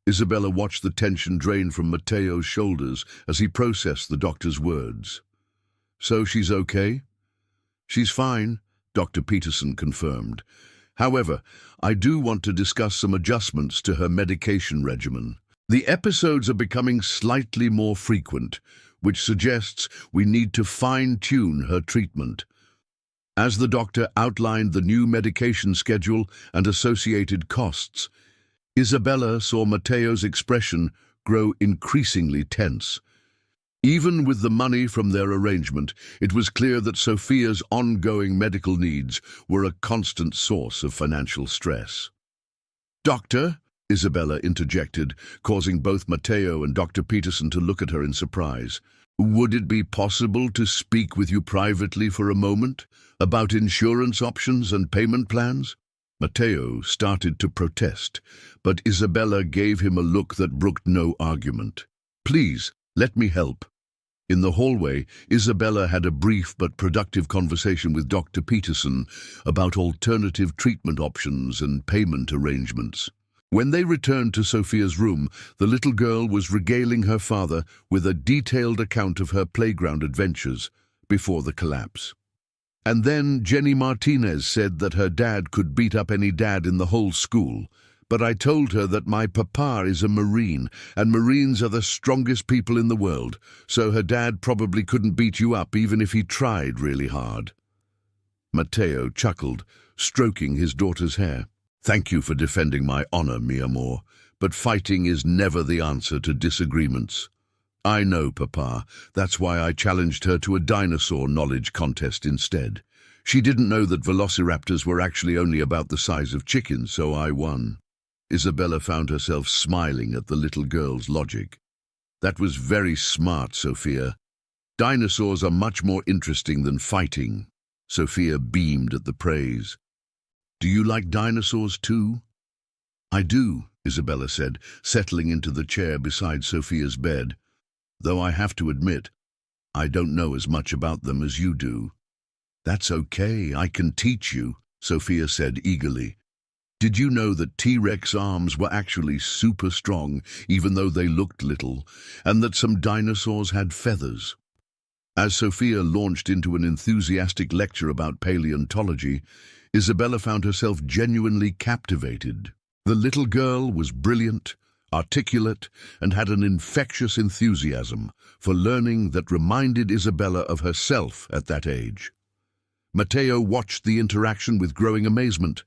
Isabella watched the tension drain from Matteo's shoulders as he processed the doctor's words. So she's okay? She's fine, Dr. Peterson confirmed. However, I do want to discuss some adjustments to her medication regimen. The episodes are becoming slightly more frequent, which suggests we need to fine-tune her treatment. As the doctor outlined the new medication schedule and associated costs, Isabella saw Matteo's expression grow increasingly tense. Even with the money from their arrangement, it was clear that Sophia's ongoing medical needs were a constant source of financial stress. Doctor, Isabella interjected, causing both Matteo and Dr. Peterson to look at her in surprise. Would it be possible to speak with you privately for a moment about insurance options and payment plans? Matteo started to protest, but Isabella gave him a look that brooked no argument. Please, let me help. In the hallway, Isabella had a brief but productive conversation with Dr. Peterson about alternative treatment options and payment arrangements. When they returned to Sophia's room, the little girl was regaling her father with a detailed account of her playground adventures before the collapse. And then Jenny Martinez said that her dad could beat up any dad in the whole school. But I told her that my papa is a Marine, and Marines are the strongest people in the world, so her dad probably couldn't beat you up even if he tried really hard. Matteo chuckled, stroking his daughter's hair. Thank you for defending my honor, mi amor, but fighting is never the answer to disagreements. I know, Papa. That's why I challenged her to a dinosaur knowledge contest instead. She didn't know that velociraptors were actually only about the size of chickens, so I won. Isabella found herself smiling at the little girl's logic. That was very smart, Sophia. Dinosaurs are much more interesting than fighting. Sophia beamed at the praise. Do you like dinosaurs too? I do, Isabella said, settling into the chair beside Sophia's bed. Though I have to admit, I don't know as much about them as you do. That's okay, I can teach you, Sophia said eagerly. Did you know that T-Rex arms were actually super strong, even though they looked little, and that some dinosaurs had feathers? As Sophia launched into an enthusiastic lecture about paleontology, Isabella found herself genuinely captivated. The little girl was brilliant, articulate, and had an infectious enthusiasm for learning that reminded Isabella of herself at that age. Matteo watched the interaction with growing amazement.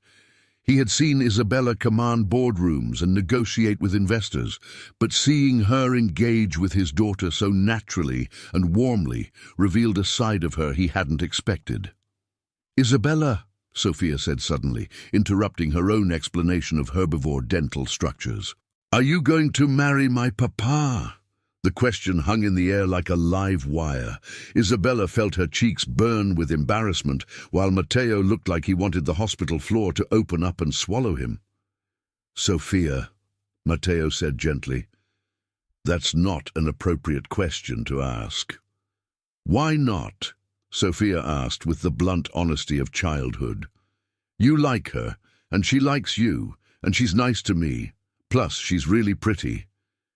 He had seen Isabella command boardrooms and negotiate with investors, but seeing her engage with his daughter so naturally and warmly revealed a side of her he hadn't expected. Isabella, Sophia said suddenly, interrupting her own explanation of herbivore dental structures. Are you going to marry my papa? The question hung in the air like a live wire. Isabella felt her cheeks burn with embarrassment, while Matteo looked like he wanted the hospital floor to open up and swallow him. Sophia, Matteo said gently, that's not an appropriate question to ask. Why not? Sophia asked with the blunt honesty of childhood. You like her, and she likes you, and she's nice to me. Plus, she's really pretty.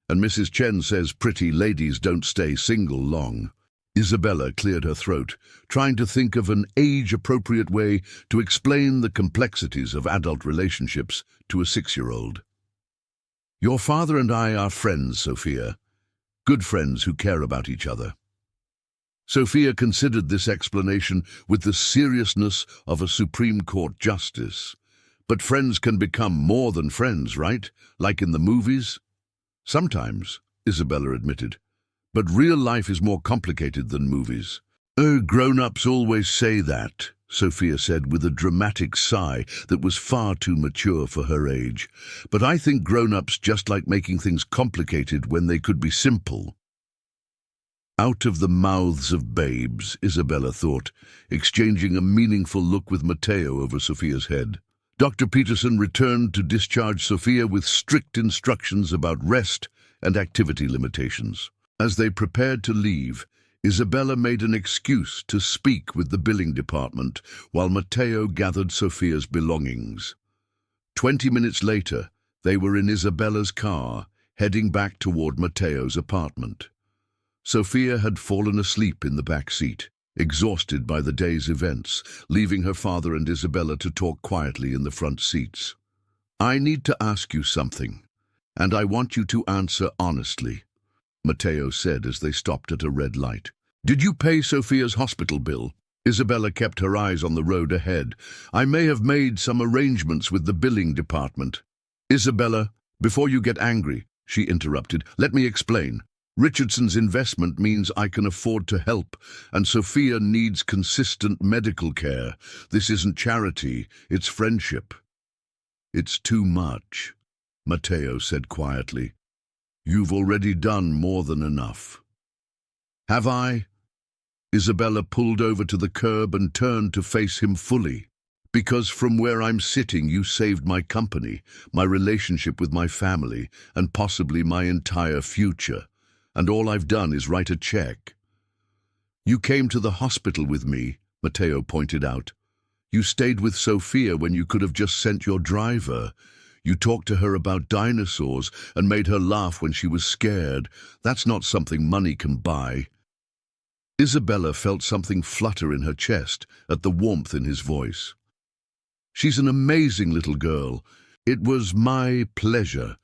And Mrs. Chen says pretty ladies don't stay single long. Isabella cleared her throat, trying to think of an age-appropriate way to explain the complexities of adult relationships to a 6-year-old. Your father and I are friends, Sophia. Good friends who care about each other. Sophia considered this explanation with the seriousness of a Supreme Court justice. But friends can become more than friends, right? Like in the movies? Sometimes, Isabella admitted. But real life is more complicated than movies. Oh, grown-ups always say that, Sophia said with a dramatic sigh that was far too mature for her age. But I think grown-ups just like making things complicated when they could be simple. Out of the mouths of babes, Isabella thought, exchanging a meaningful look with Matteo over Sophia's head. Dr. Peterson returned to discharge Sophia with strict instructions about rest and activity limitations. As they prepared to leave, Isabella made an excuse to speak with the billing department while Matteo gathered Sophia's belongings. 20 minutes later, they were in Isabella's car, heading back toward Matteo's apartment. Sophia had fallen asleep in the back seat, exhausted by the day's events, leaving her father and Isabella to talk quietly in the front seats. I need to ask you something, and I want you to answer honestly, Matteo said as they stopped at a red light. Did you pay Sophia's hospital bill? Isabella kept her eyes on the road ahead. I may have made some arrangements with the billing department. Isabella, before you get angry, she interrupted, let me explain. Richardson's investment means I can afford to help, and Sophia needs consistent medical care. This isn't charity, it's friendship. It's too much, Matteo said quietly. You've already done more than enough. Have I? Isabella pulled over to the curb and turned to face him fully. Because from where I'm sitting, you saved my company, my relationship with my family, and possibly my entire future. And all I've done is write a check. You came to the hospital with me, Matteo pointed out. You stayed with Sophia when you could have just sent your driver. You talked to her about dinosaurs and made her laugh when she was scared. That's not something money can buy. Isabella felt something flutter in her chest at the warmth in his voice. She's an amazing little girl. It was my pleasure.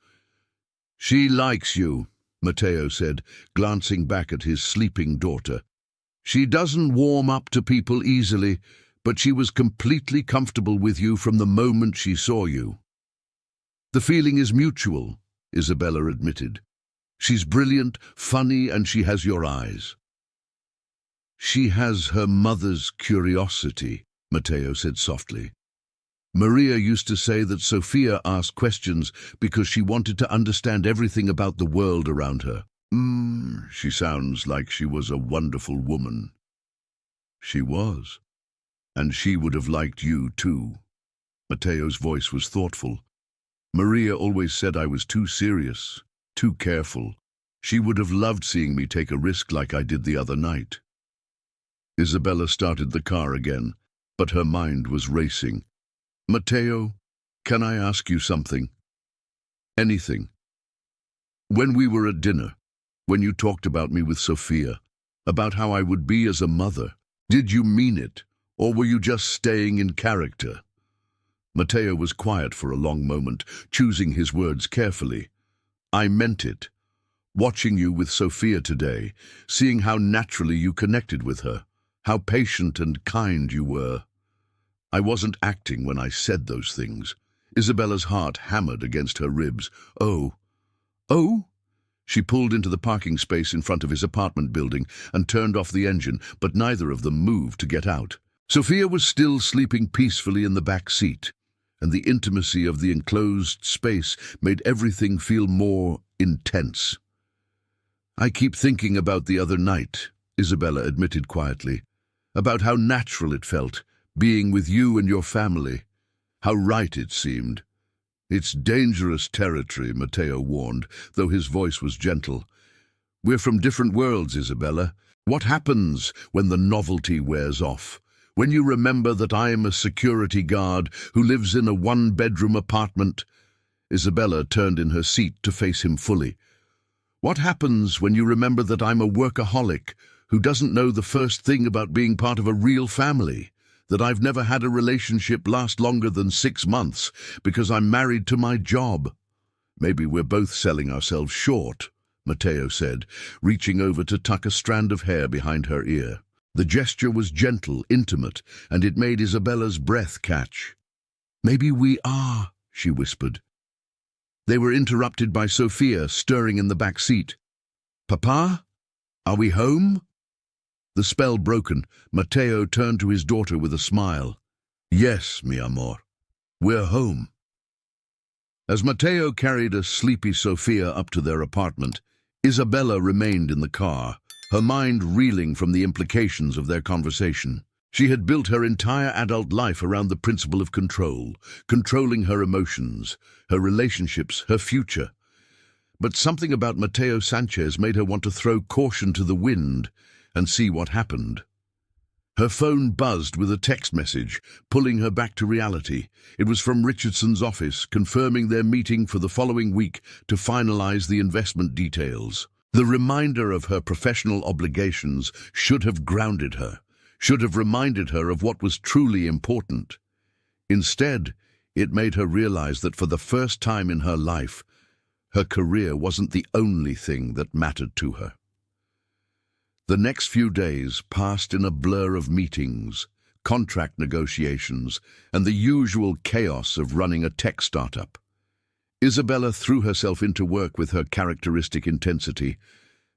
She likes you, Matteo said, glancing back at his sleeping daughter. She doesn't warm up to people easily, but she was completely comfortable with you from the moment she saw you. The feeling is mutual, Isabella admitted. She's brilliant, funny, and she has your eyes. She has her mother's curiosity, Matteo said softly. Maria used to say that Sophia asked questions because she wanted to understand everything about the world around her. She sounds like she was a wonderful woman. She was. And she would have liked you too. Matteo's voice was thoughtful. Maria always said I was too serious, too careful. She would have loved seeing me take a risk like I did the other night. Isabella started the car again, but her mind was racing. Matteo, can I ask you something? Anything. When we were at dinner, when you talked about me with Sophia, about how I would be as a mother, did you mean it, or were you just staying in character? Matteo was quiet for a long moment, choosing his words carefully. I meant it. Watching you with Sophia today, seeing how naturally you connected with her, how patient and kind you were. I wasn't acting when I said those things. Isabella's heart hammered against her ribs. Oh? She pulled into the parking space in front of his apartment building and turned off the engine, but neither of them moved to get out. Sophia was still sleeping peacefully in the back seat, and the intimacy of the enclosed space made everything feel more intense. I keep thinking about the other night, Isabella admitted quietly, about how natural it felt, being with you and your family, how right it seemed. It's dangerous territory, Matteo warned, though his voice was gentle. We're from different worlds, Isabella. What happens when the novelty wears off? When you remember that I am a security guard who lives in a one-bedroom apartment? Isabella turned in her seat to face him fully. What happens when you remember that I'm a workaholic who doesn't know the first thing about being part of a real family, that I've never had a relationship last longer than 6 months because I'm married to my job. Maybe we're both selling ourselves short, Matteo said, reaching over to tuck a strand of hair behind her ear. The gesture was gentle, intimate, and it made Isabella's breath catch. "Maybe we are," she whispered. They were interrupted by Sophia stirring in the back seat. "Papa? Are we home?" The spell broken, Matteo turned to his daughter with a smile. "Yes, mi amor. We're home." As Matteo carried a sleepy Sophia up to their apartment, Isabella remained in the car, her mind reeling from the implications of their conversation. She had built her entire adult life around the principle of control, controlling her emotions, her relationships, her future. But something about Matteo Sanchez made her want to throw caution to the wind and see what happened. Her phone buzzed with a text message, pulling her back to reality. It was from Richardson's office, confirming their meeting for the following week to finalize the investment details. The reminder of her professional obligations should have grounded her, should have reminded her of what was truly important. Instead, it made her realize that for the first time in her life, her career wasn't the only thing that mattered to her. The next few days passed in a blur of meetings, contract negotiations, and the usual chaos of running a tech startup. Isabella threw herself into work with her characteristic intensity,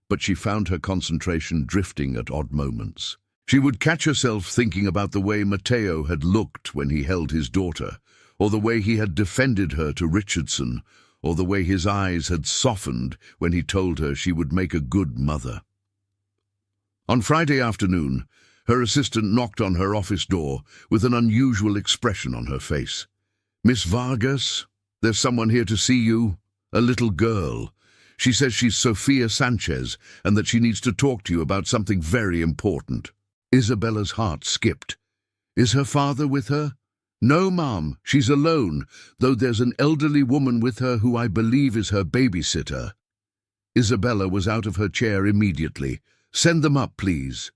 but she found her concentration drifting at odd moments. She would catch herself thinking about the way Matteo had looked when he held his daughter, or the way he had defended her to Richardson, or the way his eyes had softened when he told her she would make a good mother. On Friday afternoon, her assistant knocked on her office door with an unusual expression on her face. "Miss Vargas, there's someone here to see you, a little girl. She says she's Sophia Sanchez and that she needs to talk to you about something very important." Isabella's heart skipped. "Is her father with her?" "No, Mom, she's alone, though there's an elderly woman with her who I believe is her babysitter." Isabella was out of her chair immediately. "Send them up, please."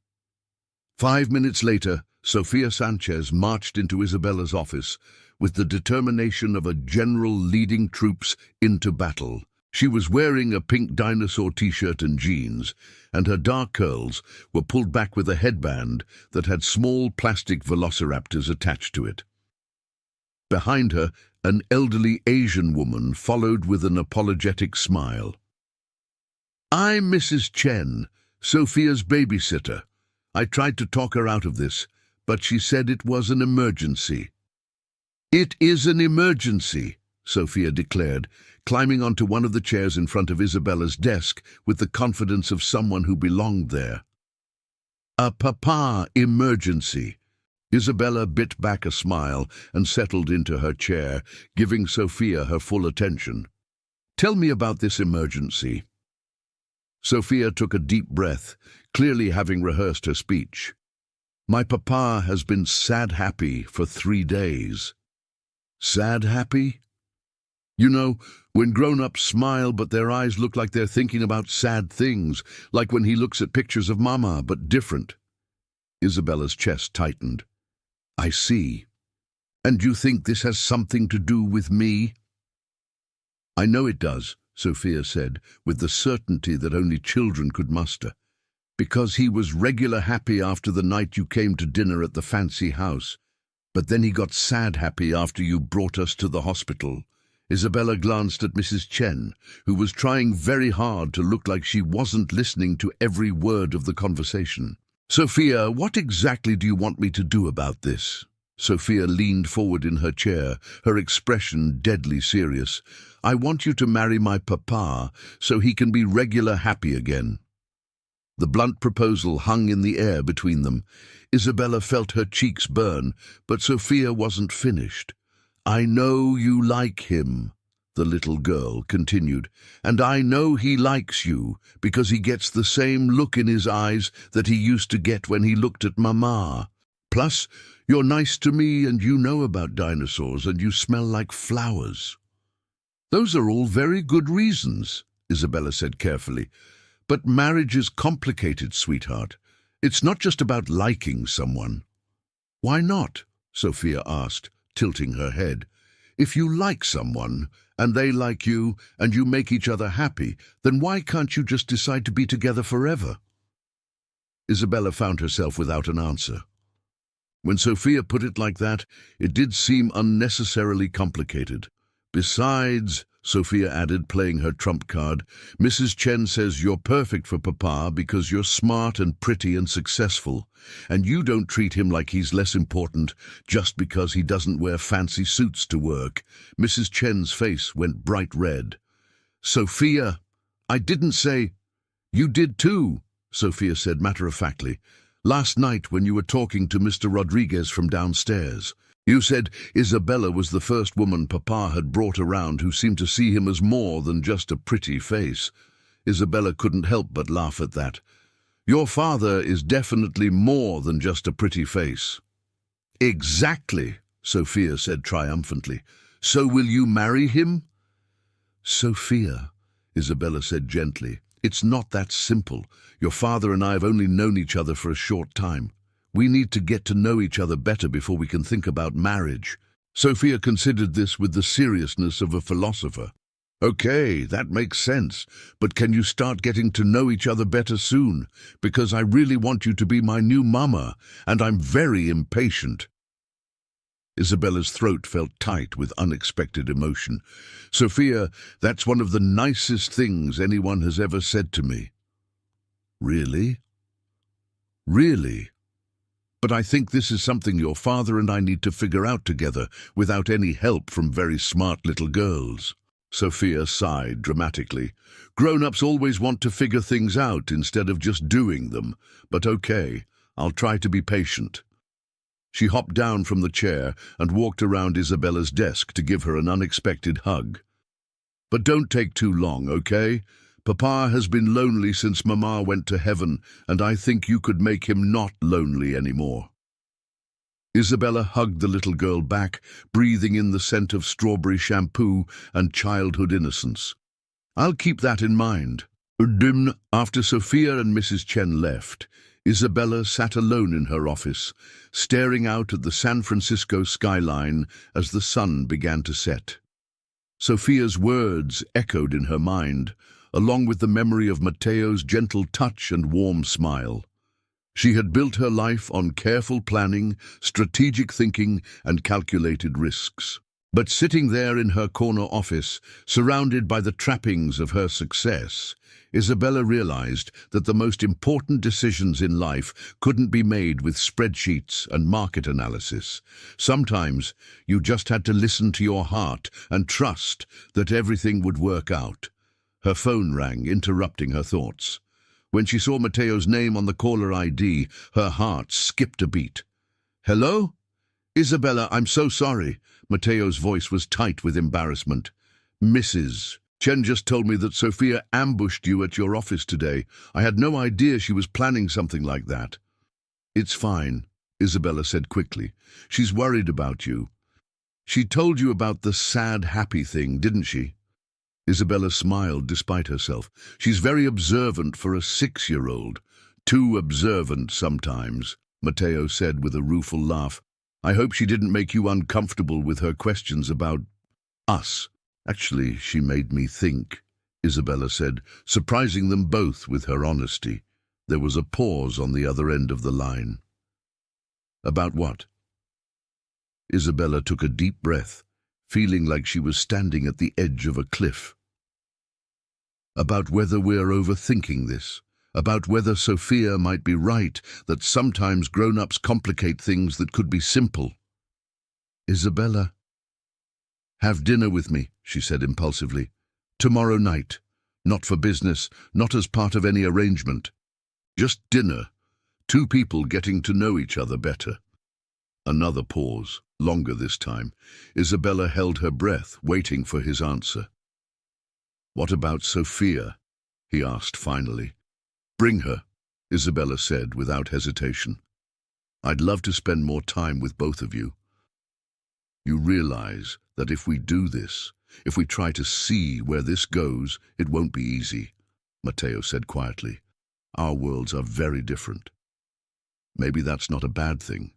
5 minutes later, Sophia Sanchez marched into Isabella's office with the determination of a general leading troops into battle. She was wearing a pink dinosaur t-shirt and jeans, and her dark curls were pulled back with a headband that had small plastic velociraptors attached to it. Behind her, an elderly Asian woman followed with an apologetic smile. "I'm Mrs. Chen, Sophia's babysitter. I tried to talk her out of this, but she said it was an emergency." "It is an emergency," Sophia declared, climbing onto one of the chairs in front of Isabella's desk with the confidence of someone who belonged there. "A papa emergency." Isabella bit back a smile and settled into her chair, giving Sophia her full attention. "Tell me about this emergency." Sophia took a deep breath, clearly having rehearsed her speech. "My papa has been sad-happy for 3 days." "Sad-happy?" "You know, when grown-ups smile but their eyes look like they're thinking about sad things, like when he looks at pictures of Mama, but different." Isabella's chest tightened. "I see. And you think this has something to do with me?" "I know it does," Sophia said, with the certainty that only children could muster. "Because he was regular happy after the night you came to dinner at the fancy house. But then he got sad happy after you brought us to the hospital." Isabella glanced at Mrs. Chen, who was trying very hard to look like she wasn't listening to every word of the conversation. "Sophia, what exactly do you want me to do about this?" Sophia leaned forward in her chair, her expression deadly serious. "I want you to marry my papa so he can be regular happy again." The blunt proposal hung in the air between them. Isabella felt her cheeks burn, but Sophia wasn't finished. "I know you like him," the little girl continued, "and I know he likes you because he gets the same look in his eyes that he used to get when he looked at Mama. Plus, you're nice to me and you know about dinosaurs and you smell like flowers." "Those are all very good reasons," Isabella said carefully. "But marriage is complicated, sweetheart. It's not just about liking someone. Why not? Sophia asked, tilting her head. If you like someone, and they like you, and you make each other happy, then why can't you just decide to be together forever? Isabella found herself without an answer. When Sophia put it like that, it did seem unnecessarily complicated. Besides, Sophia added, playing her trump card, Mrs. Chen says you're perfect for Papa because you're smart and pretty and successful, and you don't treat him like he's less important just because he doesn't wear fancy suits to work. Mrs. Chen's face went bright red. Sophia, I didn't say... You did too, Sophia said matter-of-factly. Last night when you were talking to Mr. Rodriguez from downstairs, you said Isabella was the first woman Papa had brought around who seemed to see him as more than just a pretty face. Isabella couldn't help but laugh at that. Your father is definitely more than just a pretty face. Exactly, Sophia said triumphantly. So will you marry him? Sophia, Isabella said gently, it's not that simple. Your father and I have only known each other for a short time. We need to get to know each other better before we can think about marriage. Sophia considered this with the seriousness of a philosopher. Okay, that makes sense, but can you start getting to know each other better soon? Because I really want you to be my new mama, and I'm very impatient. Isabella's throat felt tight with unexpected emotion. Sophia, that's one of the nicest things anyone has ever said to me. Really? Really? But I think this is something your father and I need to figure out together without any help from very smart little girls. Sophia sighed dramatically. Grown-ups always want to figure things out instead of just doing them. But okay, I'll try to be patient. She hopped down from the chair and walked around Isabella's desk to give her an unexpected hug. But don't take too long, okay? Papa has been lonely since Mama went to heaven, and I think you could make him not lonely anymore. Isabella hugged the little girl back, breathing in the scent of strawberry shampoo and childhood innocence. I'll keep that in mind. After Sophia and Mrs. Chen left, Isabella sat alone in her office, staring out at the San Francisco skyline as the sun began to set. Sophia's words echoed in her mind, along with the memory of Mateo's gentle touch and warm smile. She had built her life on careful planning, strategic thinking, and calculated risks. But sitting there in her corner office, surrounded by the trappings of her success, Isabella realized that the most important decisions in life couldn't be made with spreadsheets and market analysis. Sometimes you just had to listen to your heart and trust that everything would work out. Her phone rang, interrupting her thoughts. When she saw Mateo's name on the caller ID, her heart skipped a beat. Hello? Isabella, I'm so sorry. Mateo's voice was tight with embarrassment. Mrs. Chen just told me that Sophia ambushed you at your office today. I had no idea she was planning something like that. It's fine, Isabella said quickly. She's worried about you. She told you about the sad, happy thing, didn't she? Isabella smiled despite herself. She's very observant for a 6-year-old. Too observant sometimes, Mateo said with a rueful laugh. I hope she didn't make you uncomfortable with her questions about us. Actually, she made me think, Isabella said, surprising them both with her honesty. There was a pause on the other end of the line. About what? Isabella took a deep breath, feeling like she was standing at the edge of a cliff. About whether we're overthinking this, about whether Sophia might be right that sometimes grown-ups complicate things that could be simple. Isabella, have dinner with me, she said impulsively. Tomorrow night. Not for business, not as part of any arrangement. Just dinner. 2 people getting to know each other better. Another pause, longer this time. Isabella held her breath, waiting for his answer. What about Sophia? He asked finally. Bring her, Isabella said without hesitation. I'd love to spend more time with both of you. You realize that if we do this, if we try to see where this goes, it won't be easy, Mateo said quietly. Our worlds are very different. Maybe that's not a bad thing,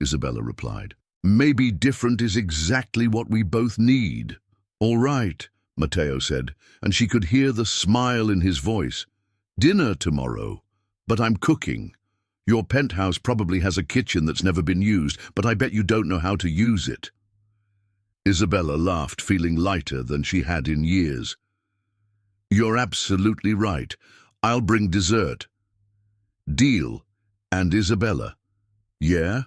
Isabella replied. Maybe different is exactly what we both need. All right, Matteo said, and she could hear the smile in his voice. Dinner tomorrow, but I'm cooking. Your penthouse probably has a kitchen that's never been used, but I bet you don't know how to use it. Isabella laughed, feeling lighter than she had in years. You're absolutely right. I'll bring dessert. Deal. And Isabella. Yeah?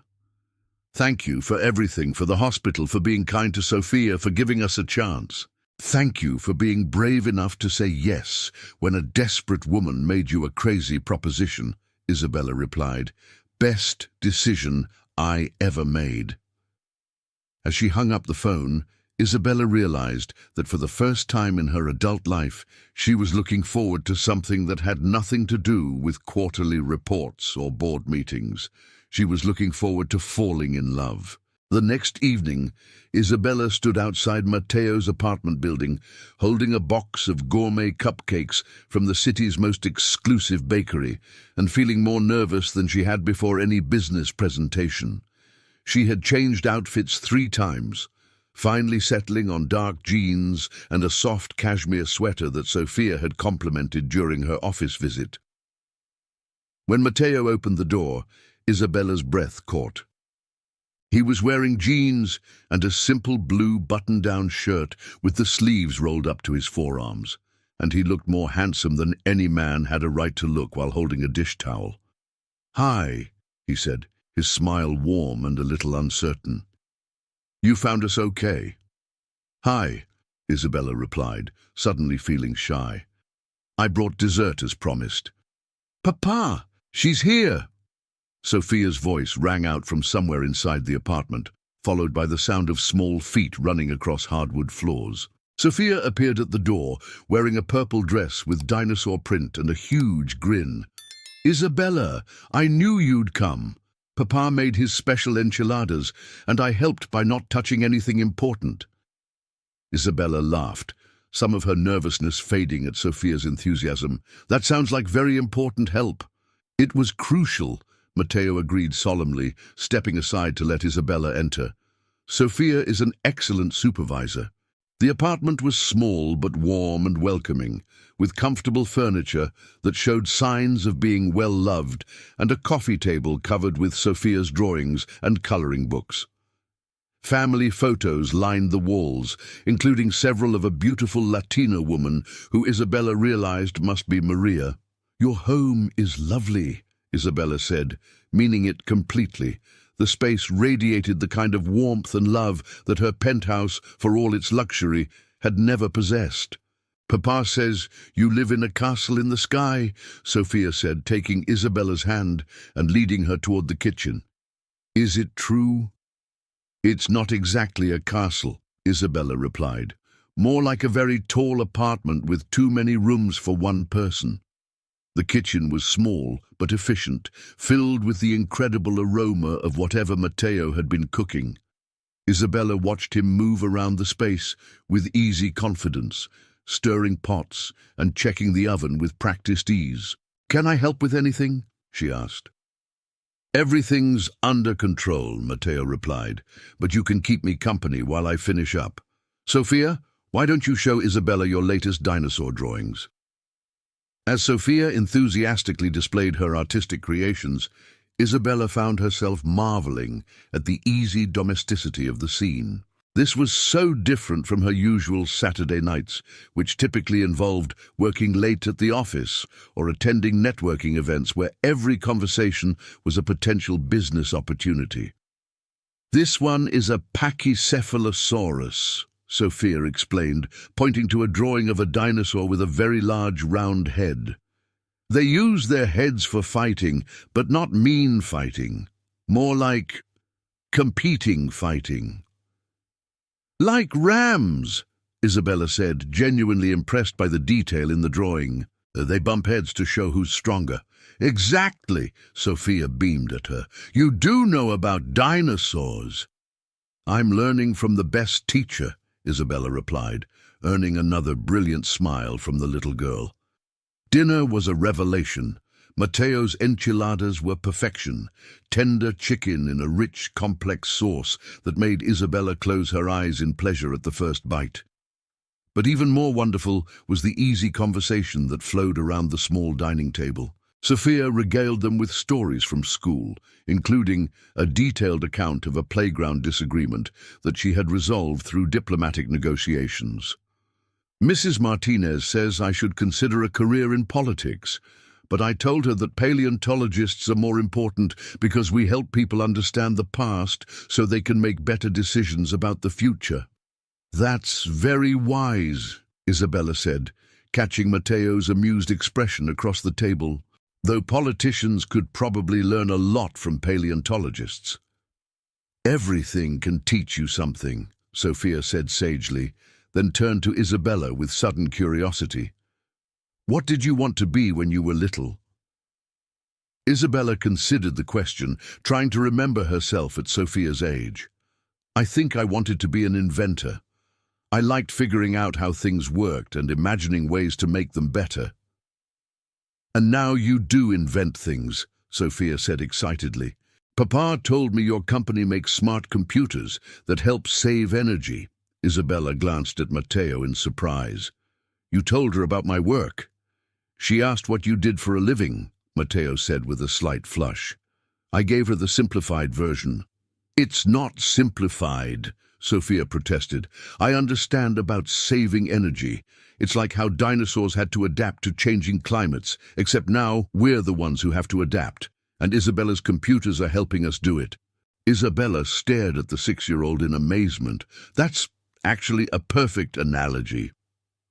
Thank you for everything, for the hospital, for being kind to Sophia, for giving us a chance. Thank you for being brave enough to say yes when a desperate woman made you a crazy proposition, Isabella replied. Best decision I ever made. As she hung up the phone, Isabella realized that for the first time in her adult life, she was looking forward to something that had nothing to do with quarterly reports or board meetings. She was looking forward to falling in love. The next evening, Isabella stood outside Matteo's apartment building, holding a box of gourmet cupcakes from the city's most exclusive bakery, and feeling more nervous than she had before any business presentation. She had changed outfits 3 times, finally settling on dark jeans and a soft cashmere sweater that Sophia had complimented during her office visit. When Matteo opened the door, Isabella's breath caught. He was wearing jeans and a simple blue button-down shirt with the sleeves rolled up to his forearms, and he looked more handsome than any man had a right to look while holding a dish towel. Hi, he said, his smile warm and a little uncertain. You found us okay? Hi, Isabella replied, suddenly feeling shy. I brought dessert as promised. Papa, she's here! Sophia's voice rang out from somewhere inside the apartment, followed by the sound of small feet running across hardwood floors. Sophia appeared at the door, wearing a purple dress with dinosaur print and a huge grin. Isabella, I knew you'd come. Papa made his special enchiladas, and I helped by not touching anything important. Isabella laughed, some of her nervousness fading at Sophia's enthusiasm. That sounds like very important help. It was crucial, Matteo agreed solemnly, stepping aside to let Isabella enter. Sophia is an excellent supervisor. The apartment was small but warm and welcoming, with comfortable furniture that showed signs of being well loved and a coffee table covered with Sophia's drawings and coloring books. Family photos lined the walls, including several of a beautiful Latina woman who Isabella realized must be Maria. Your home is lovely, Isabella said, meaning it completely. The space radiated the kind of warmth and love that her penthouse, for all its luxury, had never possessed. Papa says you live in a castle in the sky, Sophia said, taking Isabella's hand and leading her toward the kitchen. Is it true? It's not exactly a castle, Isabella replied. More like a very tall apartment with too many rooms for one person. The kitchen was small but efficient, filled with the incredible aroma of whatever Matteo had been cooking. Isabella watched him move around the space with easy confidence, stirring pots and checking the oven with practiced ease. Can I help with anything? She asked. Everything's under control, Matteo replied, but you can keep me company while I finish up. Sophia, why don't you show Isabella your latest dinosaur drawings? As Sophia enthusiastically displayed her artistic creations, Isabella found herself marveling at the easy domesticity of the scene. This was so different from her usual Saturday nights, which typically involved working late at the office or attending networking events where every conversation was a potential business opportunity. This one is a Pachycephalosaurus, Sophia explained, pointing to a drawing of a dinosaur with a very large round head. They use their heads for fighting, but not mean fighting. More like competing fighting. Like rams, Isabella said, genuinely impressed by the detail in the drawing. They bump heads to show who's stronger. Exactly, Sophia beamed at her. You do know about dinosaurs. I'm learning from the best teacher, Isabella replied, earning another brilliant smile from the little girl. Dinner was a revelation. Mateo's enchiladas were perfection, tender chicken in a rich, complex sauce that made Isabella close her eyes in pleasure at the first bite. But even more wonderful was the easy conversation that flowed around the small dining table. Sophia regaled them with stories from school, including a detailed account of a playground disagreement that she had resolved through diplomatic negotiations. "Mrs. Martinez says I should consider a career in politics, but I told her that paleontologists are more important because we help people understand the past so they can make better decisions about the future." "That's very wise," Isabella said, catching Mateo's amused expression across the table, "though politicians could probably learn a lot from paleontologists." "Everything can teach you something," Sophia said sagely, then turned to Isabella with sudden curiosity. "What did you want to be when you were little?" Isabella considered the question, trying to remember herself at Sophia's age. "I think I wanted to be an inventor. I liked figuring out how things worked and imagining ways to make them better." "And now you do invent things," Sophia said excitedly. "Papa told me your company makes smart computers that help save energy." Isabella glanced at Mateo in surprise. "You told her about my work." "She asked what you did for a living," Mateo said with a slight flush. "I gave her the simplified version." "It's not simplified," Sophia protested. "I understand about saving energy. It's like how dinosaurs had to adapt to changing climates, except now we're the ones who have to adapt, and Isabella's computers are helping us do it." Isabella stared at the 6-year-old in amazement. "That's actually a perfect analogy."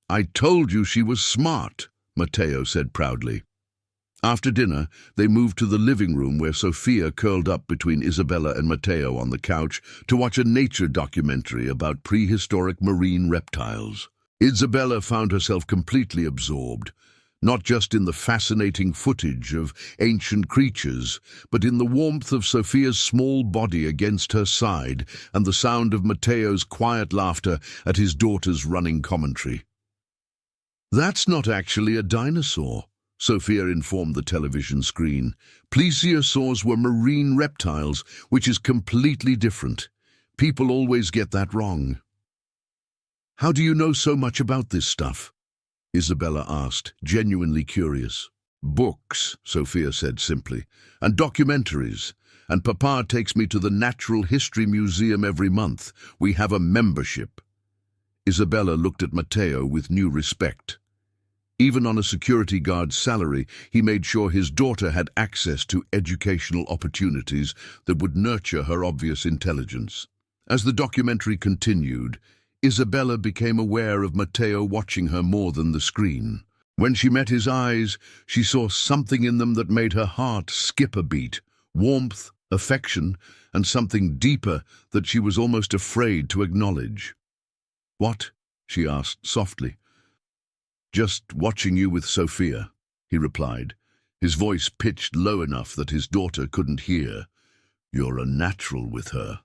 "I told you she was smart," Mateo said proudly. After dinner, they moved to the living room where Sophia curled up between Isabella and Mateo on the couch to watch a nature documentary about prehistoric marine reptiles. Isabella found herself completely absorbed, not just in the fascinating footage of ancient creatures, but in the warmth of Sophia's small body against her side and the sound of Mateo's quiet laughter at his daughter's running commentary. "That's not actually a dinosaur," Sophia informed the television screen. "Plesiosaurs were marine reptiles, which is completely different. People always get that wrong." "How do you know so much about this stuff?" Isabella asked, genuinely curious. "Books," Sophia said simply, "and documentaries. And Papa takes me to the Natural History Museum every month. We have a membership." Isabella looked at Mateo with new respect. Even on a security guard's salary, he made sure his daughter had access to educational opportunities that would nurture her obvious intelligence. As the documentary continued, Isabella became aware of Mateo watching her more than the screen. When she met his eyes, she saw something in them that made her heart skip a beat, warmth, affection, and something deeper that she was almost afraid to acknowledge. "What?" she asked softly. "Just watching you with Sophia," he replied, his voice pitched low enough that his daughter couldn't hear. "You're a natural with her."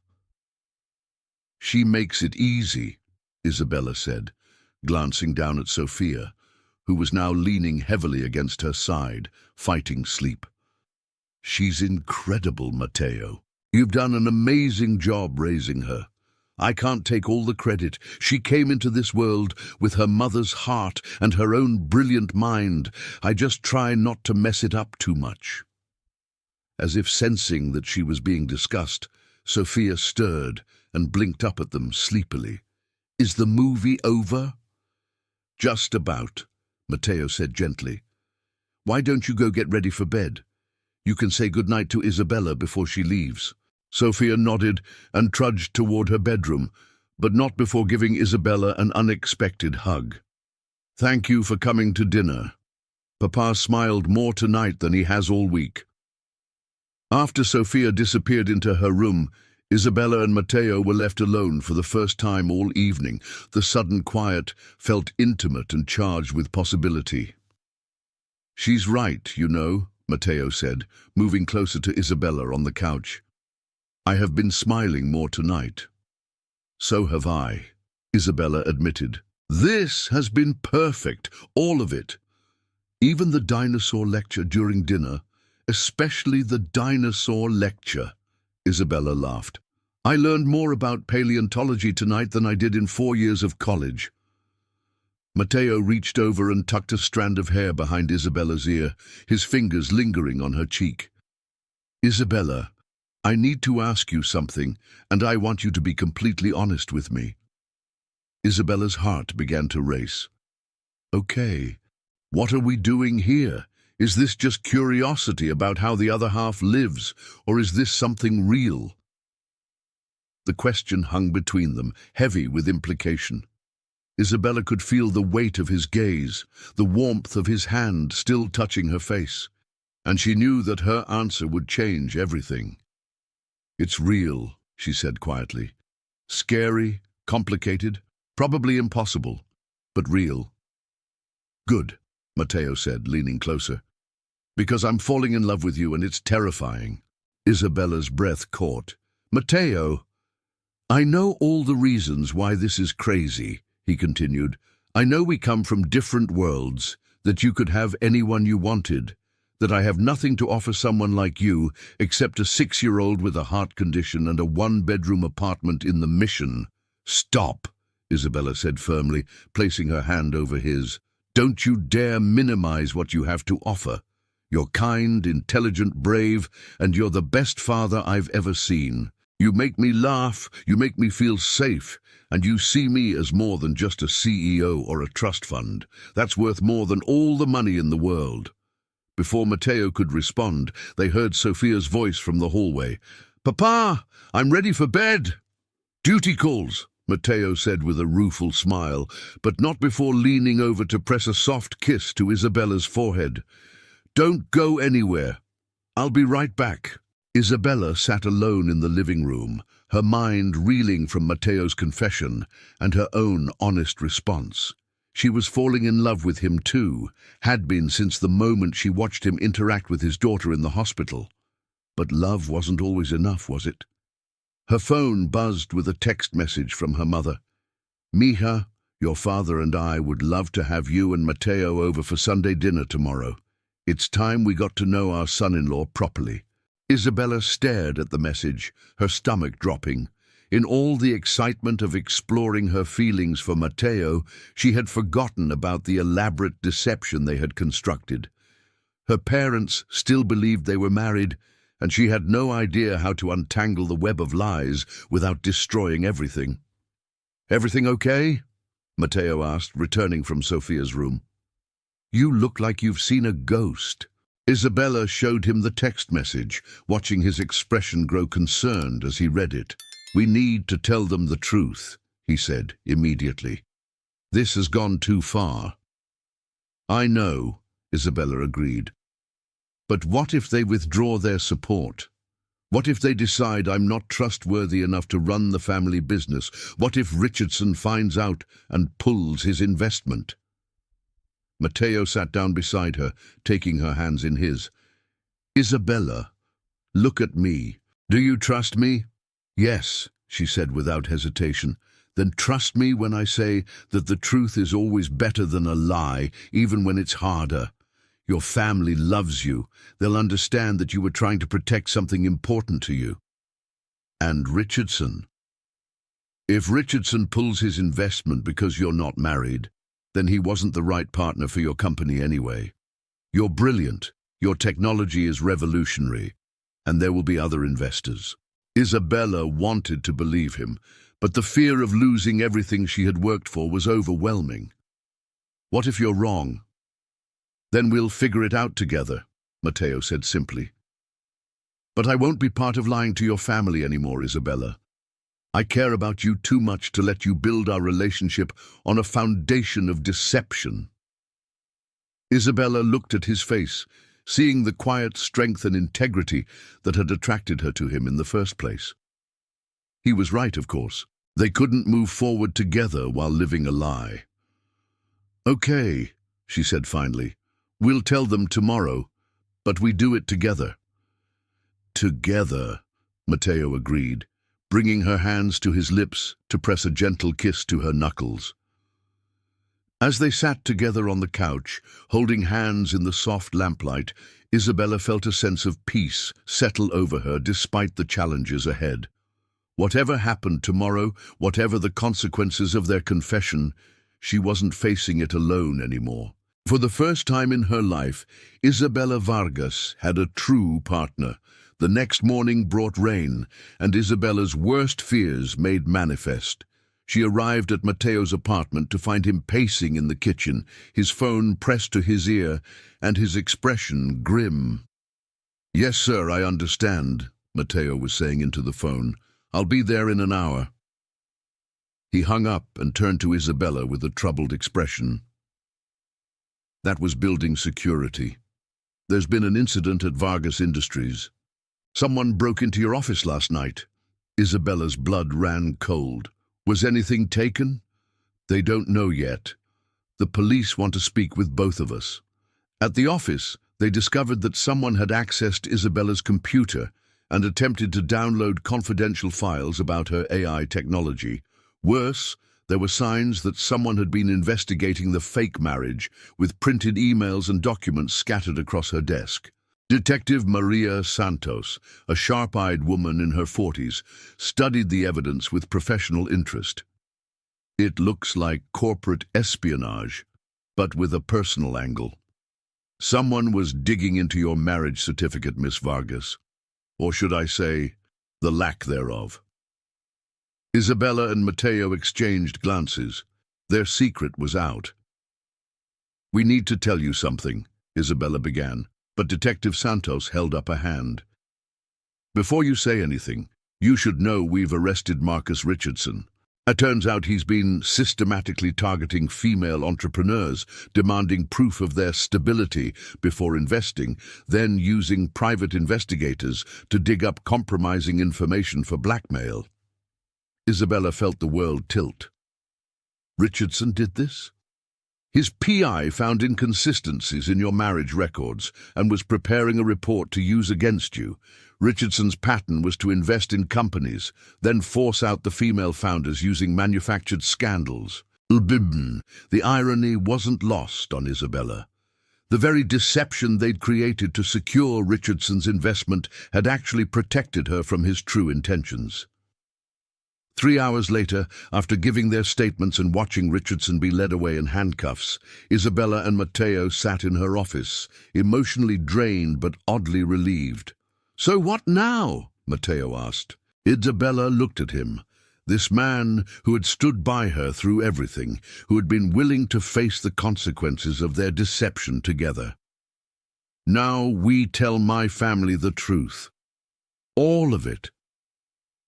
"She makes it easy," Isabella said, glancing down at Sophia, who was now leaning heavily against her side, fighting sleep. "She's incredible, Mateo. You've done an amazing job raising her. I can't take all the credit. She came into this world with her mother's heart and her own brilliant mind. I just try not to mess it up too much." As if sensing that she was being discussed, Sophia stirred and blinked up at them sleepily. "Is the movie over?" "Just about," Mateo said gently. "Why don't you go get ready for bed? You can say goodnight to Isabella before she leaves." Sophia nodded and trudged toward her bedroom, but not before giving Isabella an unexpected hug. "Thank you for coming to dinner. Papa smiled more tonight than he has all week." After Sophia disappeared into her room, Isabella and Mateo were left alone for the first time all evening. The sudden quiet felt intimate and charged with possibility. "She's right, you know," Mateo said, moving closer to Isabella on the couch. "I have been smiling more tonight." "So have I," Isabella admitted. "This has been perfect, all of it." Even the dinosaur lecture during dinner, especially the dinosaur lecture, Isabella laughed. I learned more about paleontology tonight than I did in 4 years of college. Matteo reached over and tucked a strand of hair behind Isabella's ear, his fingers lingering on her cheek. Isabella, I need to ask you something, and I want you to be completely honest with me. Isabella's heart began to race. Okay, what are we doing here? Is this just curiosity about how the other half lives, or is this something real? The question hung between them, heavy with implication. Isabella could feel the weight of his gaze, the warmth of his hand still touching her face, and she knew that her answer would change everything. It's real, she said quietly. Scary, complicated, probably impossible, but real. Good, Matteo said, leaning closer. Because I'm falling in love with you and it's terrifying. Isabella's breath caught. Matteo, I know all the reasons why this is crazy, he continued. I know we come from different worlds, that you could have anyone you wanted, that I have nothing to offer someone like you except a 6-year-old with a heart condition and a 1-bedroom apartment in the Mission. Stop, Isabella said firmly, placing her hand over his. Don't you dare minimize what you have to offer. You're kind, intelligent, brave, and you're the best father I've ever seen. You make me laugh, you make me feel safe, and you see me as more than just a CEO or a trust fund. That's worth more than all the money in the world. Before Matteo could respond, they heard Sophia's voice from the hallway. Papa, I'm ready for bed. Duty calls, Matteo said with a rueful smile, but not before leaning over to press a soft kiss to Isabella's forehead. Don't go anywhere. I'll be right back. Isabella sat alone in the living room, her mind reeling from Matteo's confession and her own honest response. She was falling in love with him too, had been since the moment she watched him interact with his daughter in the hospital. But love wasn't always enough, was it? Her phone buzzed with a text message from her mother. Mija, your father and I would love to have you and Matteo over for Sunday dinner tomorrow. It's time we got to know our son-in-law properly. Isabella stared at the message, her stomach dropping. In all the excitement of exploring her feelings for Matteo, she had forgotten about the elaborate deception they had constructed. Her parents still believed they were married, and she had no idea how to untangle the web of lies without destroying everything. Everything okay? Matteo asked, returning from Sophia's room. You look like you've seen a ghost. Isabella showed him the text message, watching his expression grow concerned as he read it. We need to tell them the truth, he said immediately. This has gone too far. I know, Isabella agreed. But what if they withdraw their support? What if they decide I'm not trustworthy enough to run the family business? What if Richardson finds out and pulls his investment? Matteo sat down beside her, taking her hands in his. Isabella, look at me. Do you trust me? Yes, she said without hesitation. Then trust me when I say that the truth is always better than a lie, even when it's harder. Your family loves you. They'll understand that you were trying to protect something important to you. And Richardson? If Richardson pulls his investment because you're not married, then he wasn't the right partner for your company anyway. You're brilliant, your technology is revolutionary, and there will be other investors. Isabella wanted to believe him, but the fear of losing everything she had worked for was overwhelming. What if you're wrong? Then we'll figure it out together, Matteo said simply. But I won't be part of lying to your family anymore, Isabella. I care about you too much to let you build our relationship on a foundation of deception. Isabella looked at his face, seeing the quiet strength and integrity that had attracted her to him in the first place. He was right, of course. They couldn't move forward together while living a lie. Okay, she said finally. We'll tell them tomorrow, but we do it together. Together, Matteo agreed, bringing her hands to his lips to press a gentle kiss to her knuckles. As they sat together on the couch, holding hands in the soft lamplight, Isabella felt a sense of peace settle over her despite the challenges ahead. Whatever happened tomorrow, whatever the consequences of their confession, she wasn't facing it alone anymore. For the first time in her life, Isabella Vargas had a true partner. The next morning brought rain, and Isabella's worst fears made manifest. She arrived at Mateo's apartment to find him pacing in the kitchen, his phone pressed to his ear, and his expression grim. "Yes, sir, I understand," Mateo was saying into the phone. "I'll be there in an hour." He hung up and turned to Isabella with a troubled expression. "That was building security. There's been an incident at Vargas Industries. Someone broke into your office last night." Isabella's blood ran cold. "Was anything taken?" "They don't know yet. The police want to speak with both of us." At the office, they discovered that someone had accessed Isabella's computer and attempted to download confidential files about her AI technology. Worse, there were signs that someone had been investigating the fake marriage, with printed emails and documents scattered across her desk. Detective Maria Santos, a sharp-eyed woman in her 40s, studied the evidence with professional interest. "It looks like corporate espionage, but with a personal angle. Someone was digging into your marriage certificate, Miss Vargas. Or should I say, the lack thereof." Isabella and Mateo exchanged glances. Their secret was out. "We need to tell you something," Isabella began, but Detective Santos held up a hand. "Before you say anything, you should know we've arrested Marcus Richardson. It turns out he's been systematically targeting female entrepreneurs, demanding proof of their stability before investing, then using private investigators to dig up compromising information for blackmail." Isabella felt the world tilt. "Richardson did this? His PI found inconsistencies in your marriage records and was preparing a report to use against you. Richardson's pattern was to invest in companies, then force out the female founders using manufactured scandals." The irony wasn't lost on Isabella. The very deception they'd created to secure Richardson's investment had actually protected her from his true intentions. 3 hours later, after giving their statements and watching Richardson be led away in handcuffs, Isabella and Mateo sat in her office, emotionally drained but oddly relieved. "So what now?" Mateo asked. Isabella looked at him. This man who had stood by her through everything, who had been willing to face the consequences of their deception together. "Now we tell my family the truth. All of it."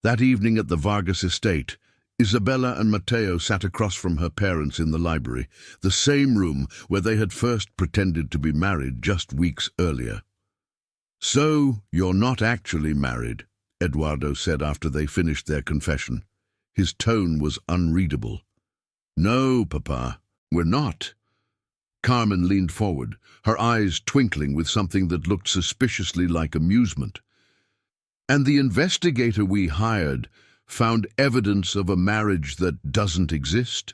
That evening at the Vargas estate, Isabella and Mateo sat across from her parents in the library, the same room where they had first pretended to be married just weeks earlier. "So, you're not actually married," Eduardo said after they finished their confession. His tone was unreadable. "No, Papa, we're not." Carmen leaned forward, her eyes twinkling with something that looked suspiciously like amusement. "And the investigator we hired found evidence of a marriage that doesn't exist?"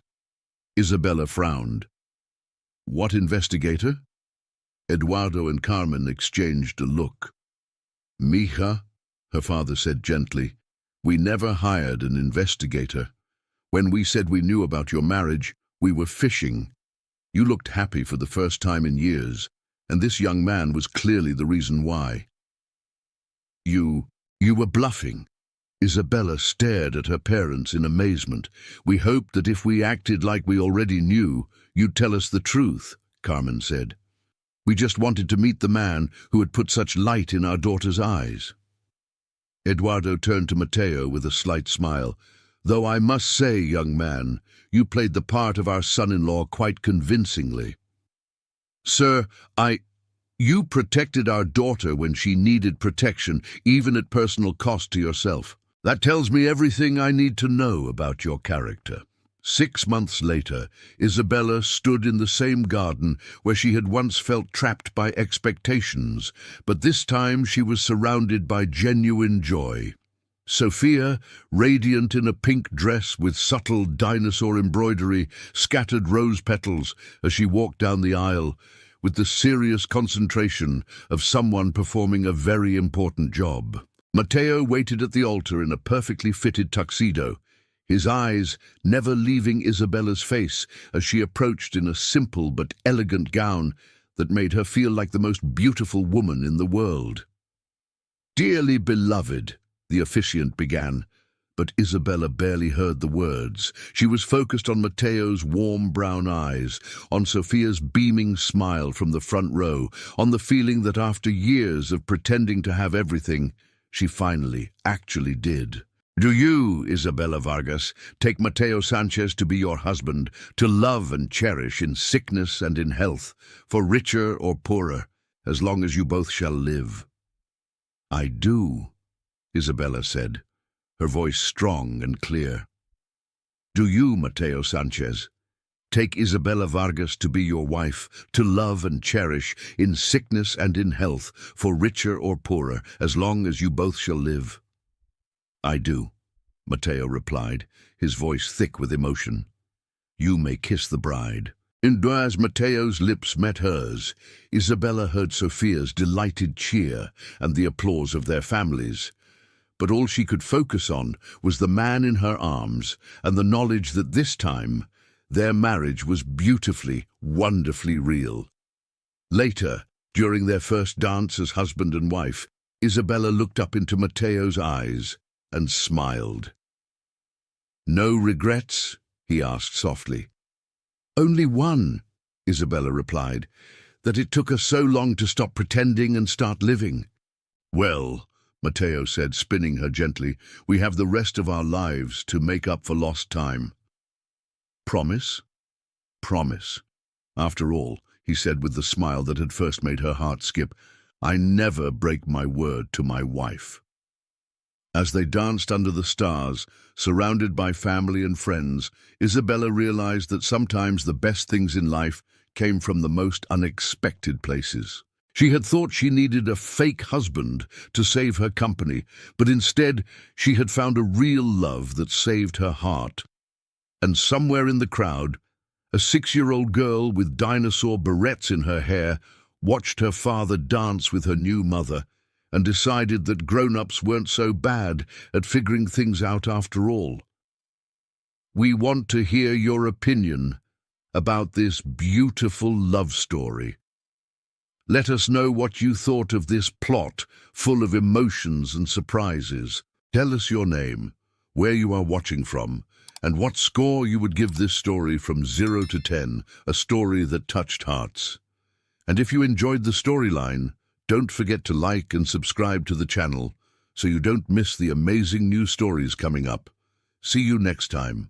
Isabella frowned. "What investigator?" Eduardo and Carmen exchanged a look. "Mija," her father said gently, "we never hired an investigator. When we said we knew about your marriage, we were fishing. You looked happy for the first time in years, and this young man was clearly the reason why." You were bluffing." Isabella stared at her parents in amazement. "We hoped that if we acted like we already knew, you'd tell us the truth," Carmen said. "We just wanted to meet the man who had put such light in our daughter's eyes." Eduardo turned to Mateo with a slight smile. "Though I must say, young man, you played the part of our son-in-law quite convincingly." "Sir, You protected our daughter when she needed protection, even at personal cost to yourself. That tells me everything I need to know about your character." 6 months later, Isabella stood in the same garden where she had once felt trapped by expectations, but this time she was surrounded by genuine joy. Sophia, radiant in a pink dress with subtle dinosaur embroidery, scattered rose petals as she walked down the aisle with the serious concentration of someone performing a very important job. Matteo waited at the altar in a perfectly fitted tuxedo, his eyes never leaving Isabella's face as she approached in a simple but elegant gown that made her feel like the most beautiful woman in the world. "Dearly beloved," the officiant began, but Isabella barely heard the words. She was focused on Matteo's warm brown eyes, on Sophia's beaming smile from the front row, on the feeling that after years of pretending to have everything, she finally actually did. "Do you, Isabella Vargas, take Matteo Sanchez to be your husband, to love and cherish in sickness and in health, for richer or poorer, as long as you both shall live?" "I do," Isabella said, her voice strong and clear. "Do you, Matteo Sanchez, take Isabella Vargas to be your wife, to love and cherish in sickness and in health, for richer or poorer, as long as you both shall live?" "I do," Matteo replied, his voice thick with emotion. "You may kiss the bride." And as Matteo's lips met hers, Isabella heard Sophia's delighted cheer and the applause of their families. But all she could focus on was the man in her arms and the knowledge that this time their marriage was beautifully, wonderfully real. Later, during their first dance as husband and wife, Isabella looked up into Matteo's eyes and smiled. "No regrets?" he asked softly. "Only one," Isabella replied, "that it took us so long to stop pretending and start living." "Well," Matteo said, spinning her gently, "we have the rest of our lives to make up for lost time." "Promise?" "Promise. After all," he said with the smile that had first made her heart skip, "I never break my word to my wife." As they danced under the stars, surrounded by family and friends, Isabella realized that sometimes the best things in life came from the most unexpected places. She had thought she needed a fake husband to save her company, but instead she had found a real love that saved her heart. And somewhere in the crowd, a 6-year-old girl with dinosaur barrettes in her hair watched her father dance with her new mother and decided that grown-ups weren't so bad at figuring things out after all. We want to hear your opinion about this beautiful love story. Let us know what you thought of this plot full of emotions and surprises. Tell us your name, where you are watching from, and what score you would give this story from 0 to 10, a story that touched hearts. And if you enjoyed the storyline, don't forget to like and subscribe to the channel so you don't miss the amazing new stories coming up. See you next time.